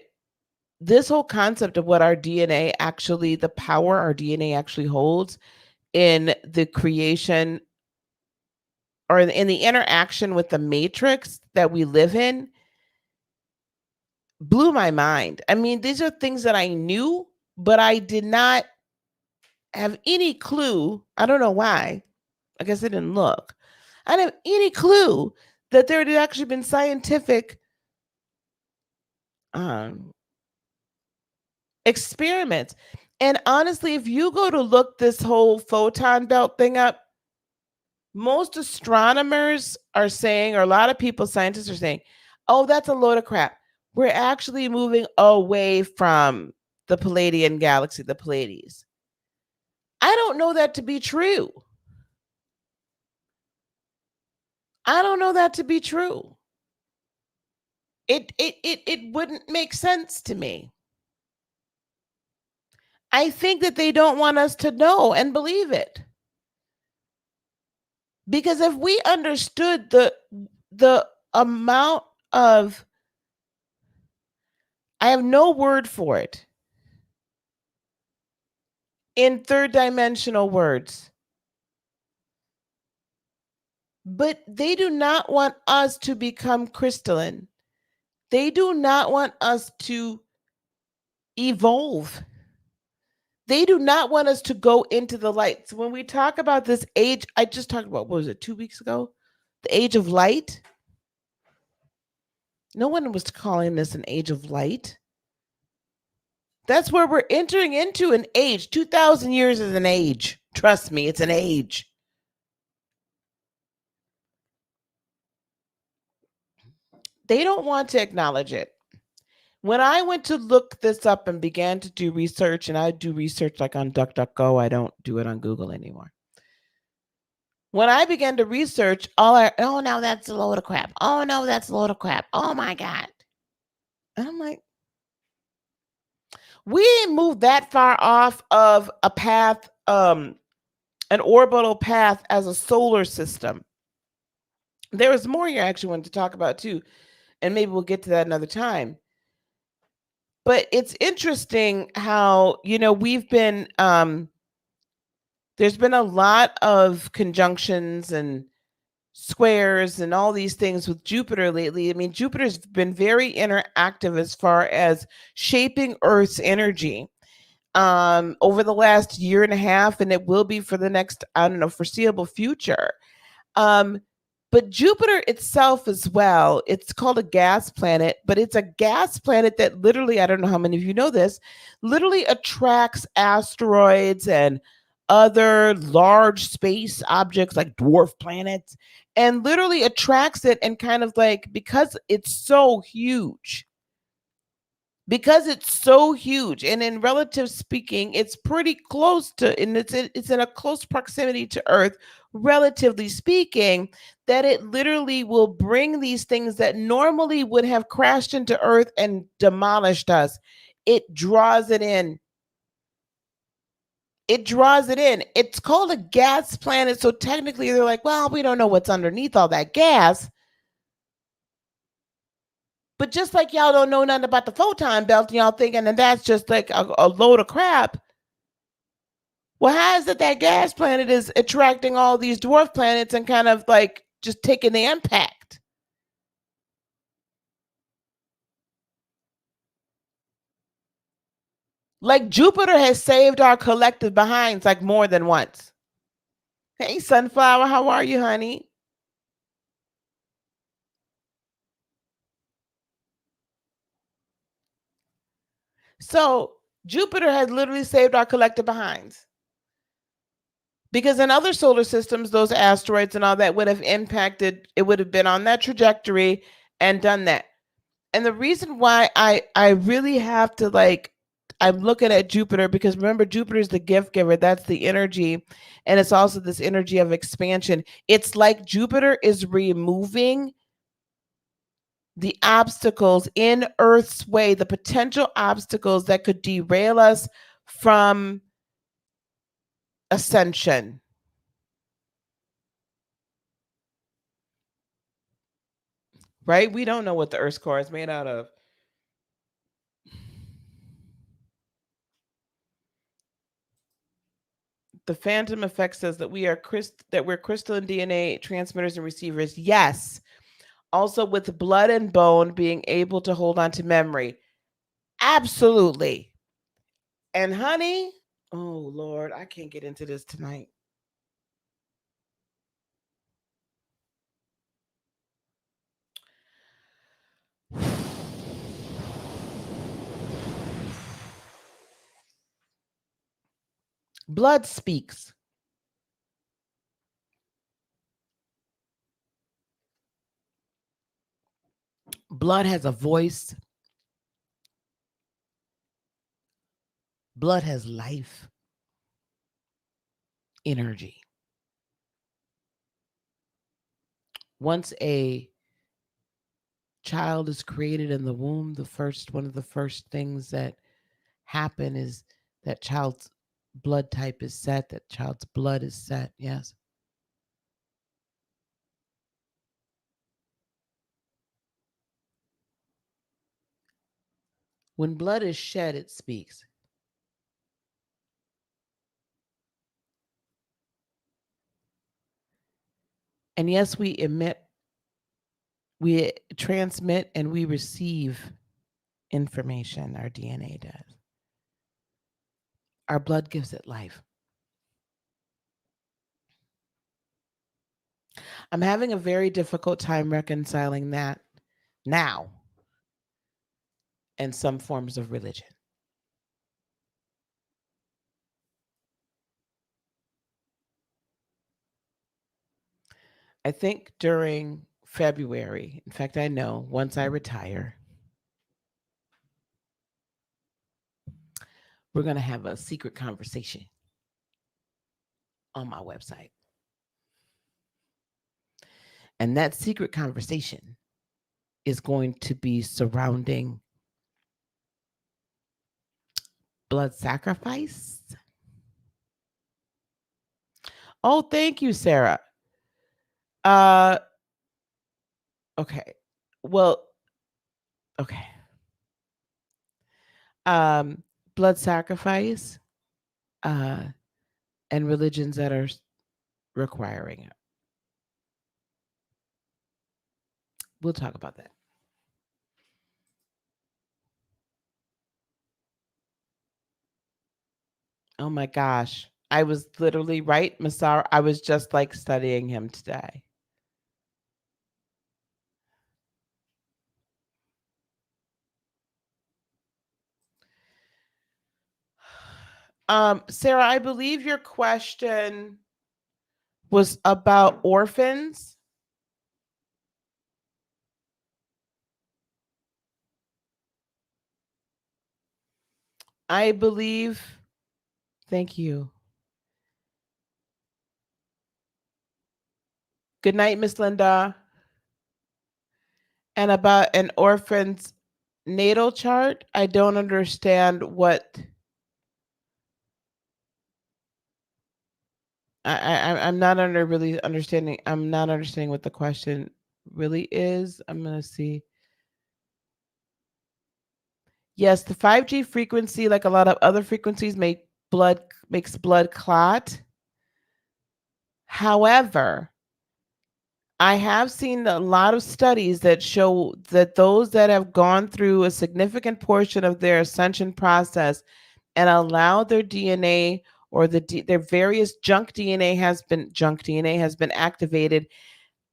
this whole concept of what our DNA actually, the power our DNA actually holds in the creation or in the interaction with the matrix that we live in blew my mind. I mean, these are things that I knew, but I did not have any clue. I don't know why. I guess I didn't look. I didn't have any clue that there had actually been scientific experiments. And honestly, if you go to look this whole photon belt thing up, most astronomers are saying, or a lot of people, scientists are saying, oh, that's a load of crap. We're actually moving away from the Palladian galaxy, the Pleiades. I don't know that to be true. I don't know that to be true. It wouldn't make sense to me. I think that they don't want us to know and believe it. Because if we understood the amount of, I have no word for it in third dimensional words, but they do not want us to become crystalline. They do not want us to evolve. They do not want us to go into the light. So when we talk about this age, I just talked about, what was it, 2 weeks ago? The age of light. No one was calling this an age of light. That's where we're entering into an age. 2,000 years is an age. Trust me, it's an age. They don't want to acknowledge it. When I went to look this up and began to do research, and I do research like on DuckDuckGo, I don't do it on Google anymore. When I began to research, oh, no, that's a load of crap. Oh, no, that's a load of crap. Oh, my God. And I'm like, we ain't moved that far off of a path, an orbital path as a solar system. There was more here I actually wanted to talk about too, and maybe we'll get to that another time. But it's interesting how, we've been, there's been a lot of conjunctions and squares and all these things with Jupiter lately. I mean, Jupiter's been very interactive as far as shaping Earth's energy over the last year and a half, and it will be for the next, I don't know, foreseeable future. Um, but Jupiter itself as well, it's called a gas planet, but it's a gas planet that literally, I don't know how many of you know this, literally attracts asteroids and other large space objects like dwarf planets, and literally attracts it, and kind of like, because it's so huge and in relative speaking it's pretty close to, and it's in a close proximity to Earth, relatively speaking, that it literally will bring these things that normally would have crashed into Earth and demolished us. It draws it in it's called a gas planet, so technically they're like, well, we don't know what's underneath all that gas. But just like y'all don't know nothing about the photon belt, and y'all thinking that that's just like a load of crap. Well, how is it that gas planet is attracting all these dwarf planets and kind of like just taking the impact? Like Jupiter has saved our collective behinds like more than once. Hey, Sunflower, how are you, honey? So Jupiter has literally saved our collective behinds. Because in other solar systems, those asteroids and all that would have impacted, it would have been on that trajectory and done that. And the reason why I really have to, like, I'm looking at Jupiter, because remember, Jupiter is the gift giver. That's the energy, and it's also this energy of expansion. It's like Jupiter is removing the obstacles in Earth's way, the potential obstacles that could derail us from ascension. Right? We don't know what the Earth's core is made out of. The phantom effect says that we're crystalline DNA transmitters and receivers. Yes. Also with blood and bone being able to hold on to memory. Absolutely. And honey, oh Lord, I can't get into this tonight. Blood speaks. Blood has a voice. Blood has life, energy. Once a child is created in the womb, one of the first things that happen is that child's blood type is set, that child's blood is set. Yes. When blood is shed, it speaks. And yes, we transmit, and we receive information. Our DNA does. Our blood gives it life. I'm having a very difficult time reconciling that now and some forms of religion. I think during February, in fact, I know once I retire, we're going to have a secret conversation on my website. And that secret conversation is going to be surrounding blood sacrifice. Oh, thank you, Sarah. Okay. Well, okay. Blood sacrifice, and religions that are requiring it. We'll talk about that. Oh my gosh. I was literally right, Masara. I was just like studying him today. Sarah, I believe your question was about orphans. I believe. Thank you. Good night, Miss Linda. And about an orphan's natal chart, I don't understand what I'm not really understanding. I'm not understanding what the question really is. I'm gonna see. Yes, the 5G frequency, like a lot of other frequencies, makes blood clot. However, I have seen a lot of studies that show that those that have gone through a significant portion of their ascension process and allowed their DNA or their various junk DNA has been activated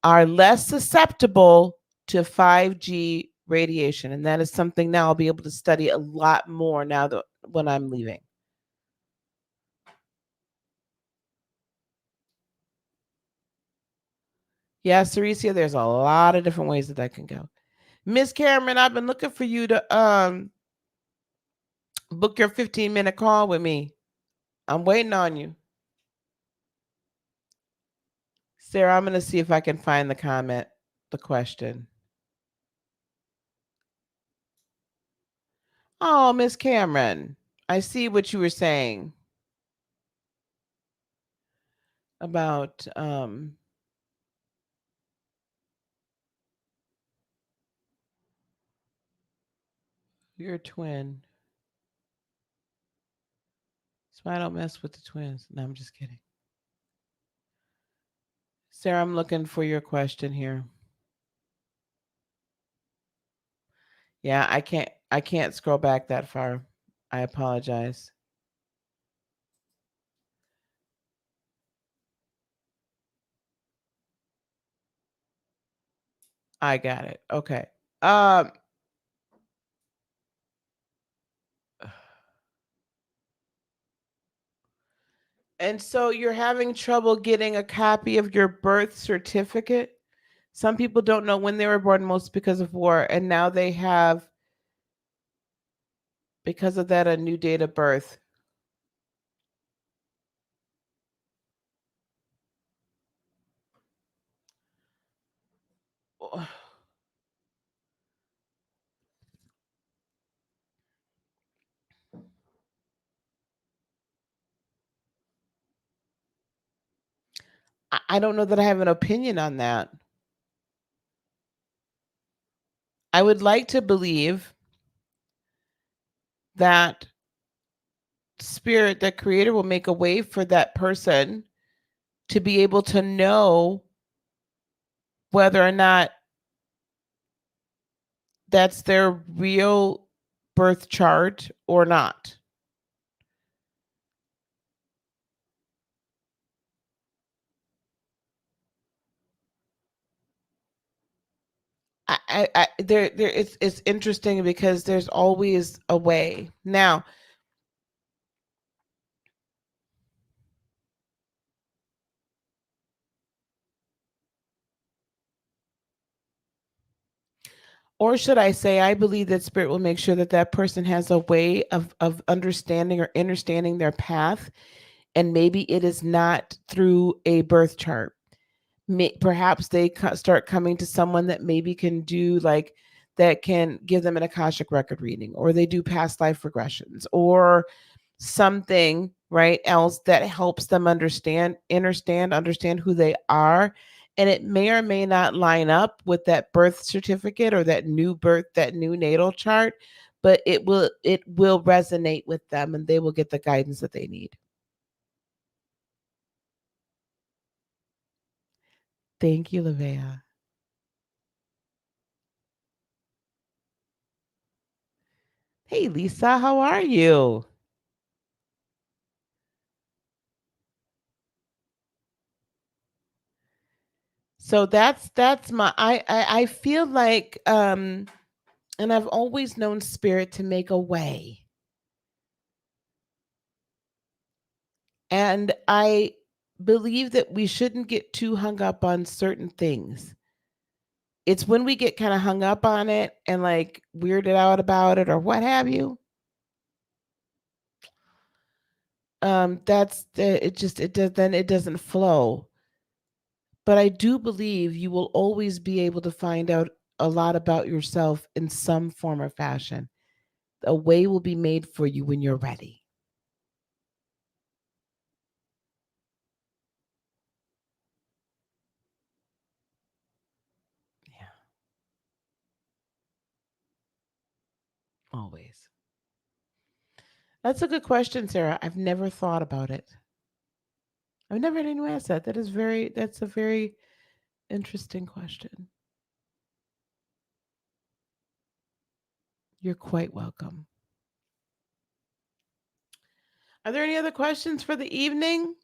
are less susceptible to 5G radiation, and that is something now I'll be able to study a lot more now that when I'm leaving. Yeah, Ceresia, there's a lot of different ways that can go. Miss Cameron, I've been looking for you to book your 15-minute call with me. I'm waiting on you. Sarah, I'm going to see if I can find the question. Oh, Miss Cameron, I see what you were saying about your twin. That's why I don't mess with the twins. No, I'm just kidding. Sarah, I'm looking for your question here. Yeah, I can't scroll back that far. I apologize. I got it. Okay. Um and so you're having trouble getting a copy of your birth certificate? Some people don't know when they were born, most because of war, and now they have, because of that, a new date of birth. I don't know that I have an opinion on that. I would like to believe that spirit, that creator, will make a way for that person to be able to know whether or not that's their real birth chart or not. It's interesting because there's always a way. Now, or should I say, I believe that spirit will make sure that that person has a way of understanding or understanding their path, and maybe it is not through a birth chart. Perhaps they start coming to someone that maybe can do like that can give them an akashic record reading, or they do past life regressions, or something right else that helps them understand who they are. And it may or may not line up with that birth certificate or that new natal chart, but it will resonate with them, and they will get the guidance that they need. Thank you, Lavea. Hey, Lisa, how are you? So that's my I feel like and I've always known spirit to make a way. And I believe that we shouldn't get too hung up on certain things. It's when we get kind of hung up on it and like weirded out about it or what have you. That's it just it does then it doesn't flow. But I do believe you will always be able to find out a lot about yourself in some form or fashion. A way will be made for you when you're ready. Yeah, always. That's a good question, Sarah. I've never thought about it. I've never had anyone ask that. That's a very interesting question. You're quite welcome. Are there any other questions for the evening?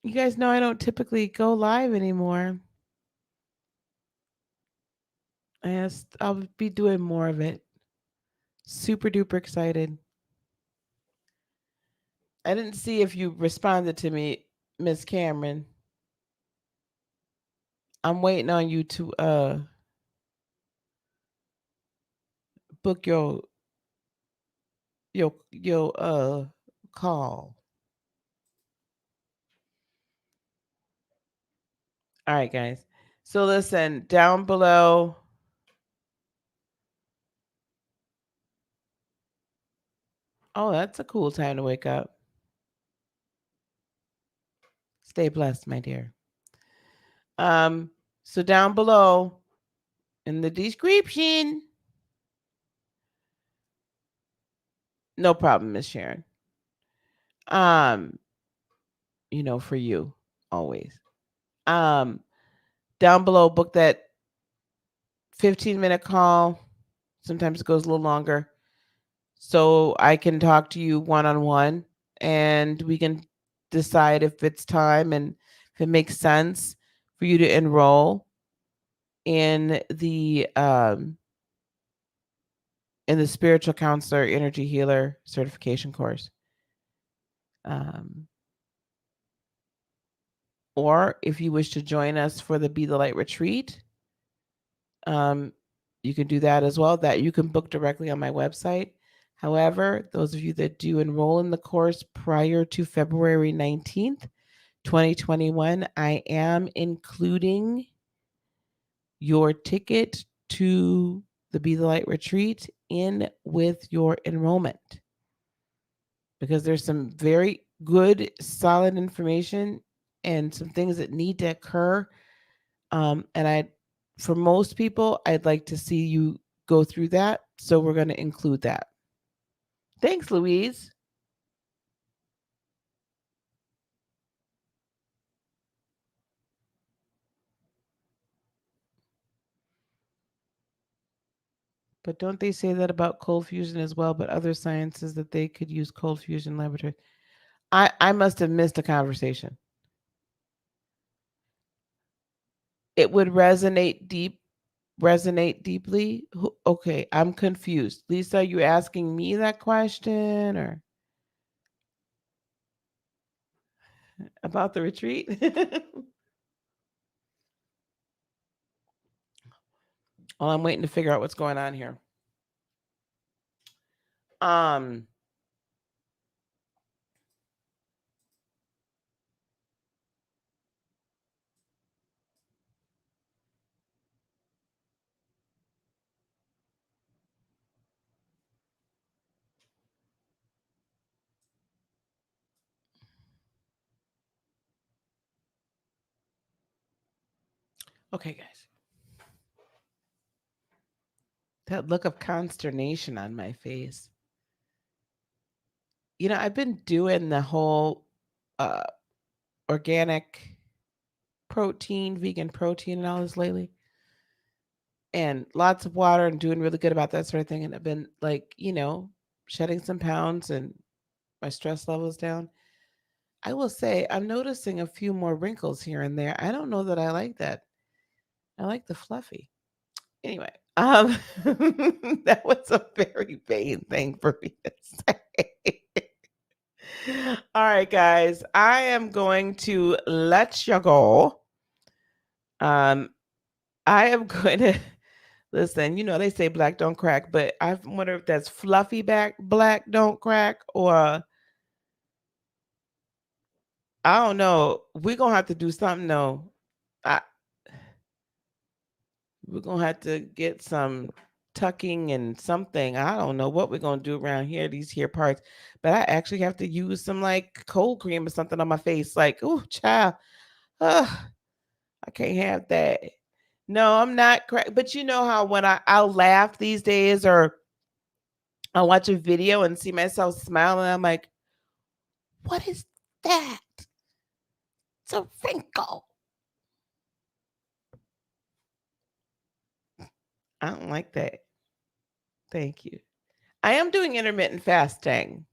You guys know I don't typically go live anymore. I'll be doing more of it. Super duper excited. I didn't see if you responded to me, Miss Cameron. I'm waiting on you to book your call. All right, guys. So listen, down below. Oh, that's a cool time to wake up. Stay blessed, my dear. Um, so down below in the description, no problem, Miss Sharon. Um, for you always. Um, down below, book that 15-minute call. Sometimes it goes a little longer. So I can talk to you one on one, and we can decide if it's time and if it makes sense for you to enroll in the spiritual counselor energy healer certification course. Um, or if you wish to join us for the Be the Light retreat, um, you can do that as well. That you can book directly on my website. However, those of you that do enroll in the course prior to February 19th, 2021, I am including your ticket to the Be the Light retreat in with your enrollment, because there's some very good, solid information and some things that need to occur. For most people, I'd like to see you go through that. So we're going to include that. Thanks, Louise. But don't they say that about cold fusion as well? But other sciences that they could use cold fusion laboratory. I must have missed a conversation. It would resonate deeply. Okay, I'm confused. Lisa, are you asking me that question or about the retreat? Well, I'm waiting to figure out what's going on here. Um, Okay, guys. That look of consternation on my face. I've been doing the whole uh, organic protein, vegan protein, and all this lately, and lots of water and doing really good about that sort of thing. And I've been like, shedding some pounds and my stress levels down. I will say I'm noticing a few more wrinkles here and there. I don't know that I like that. I like the fluffy. Anyway, that was a very vain thing for me to say. All right, guys, I am going to let you go. Um, I am going to listen. They say black don't crack, but I wonder if that's fluffy back black don't crack, or I don't know. We're gonna have to do something though. I, we're gonna have to get some tucking and something. I don't know what we're gonna do around here, these here parts. But I actually have to use some like cold cream or something on my face. Like, oh, child, ugh, I can't have that. No, I'm not correct. But you know how when I'll laugh these days, or I'll watch a video and see myself smiling, I'm like, what is that? It's a wrinkle. I don't like that. Thank you. I am doing intermittent fasting.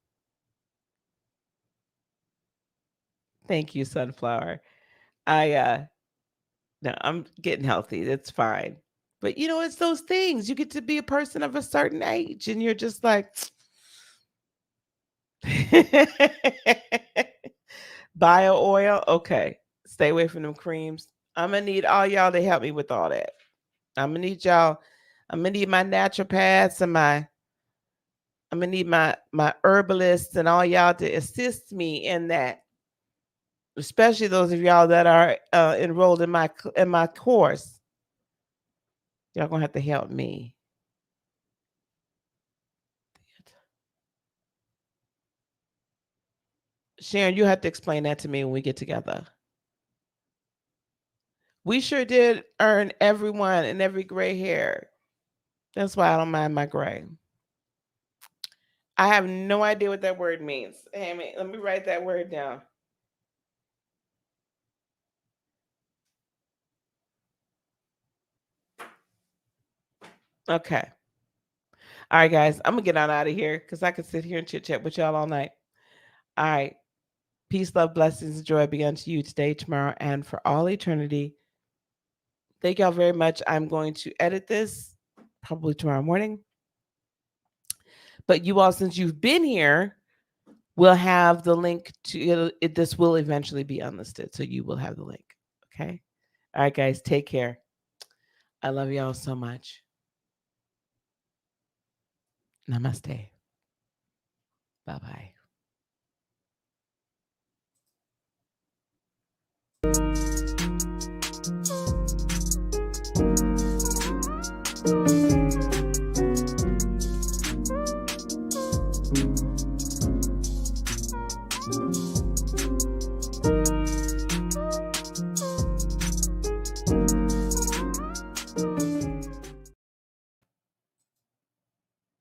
Thank you, sunflower. I no, I'm getting healthy. It's fine. But it's those things. You get to be a person of a certain age and you're just like bio oil. Okay. Stay away from them creams. I'm gonna need all y'all to help me with all that. I'm gonna need y'all. I'm gonna need my naturopaths and I'm gonna need my herbalists and all y'all to assist me in that. Especially those of y'all that are enrolled in my course. Y'all gonna have to help me. Sharon, you have to explain that to me when we get together. We sure did earn everyone and every gray hair. That's why I don't mind my gray. I have no idea what that word means. Hey, let me write that word down. Okay. All right, guys. I'm gonna get on out of here because I could sit here and chit chat with y'all all night. All right. Peace, love, blessings, and joy be unto you today, tomorrow, and for all eternity. Thank y'all very much. I'm going to edit this probably tomorrow morning. But you all, since you've been here, will have the link to it. This will eventually be unlisted, so you will have the link. Okay. All right, guys. Take care. I love y'all so much. Namaste. Bye-bye.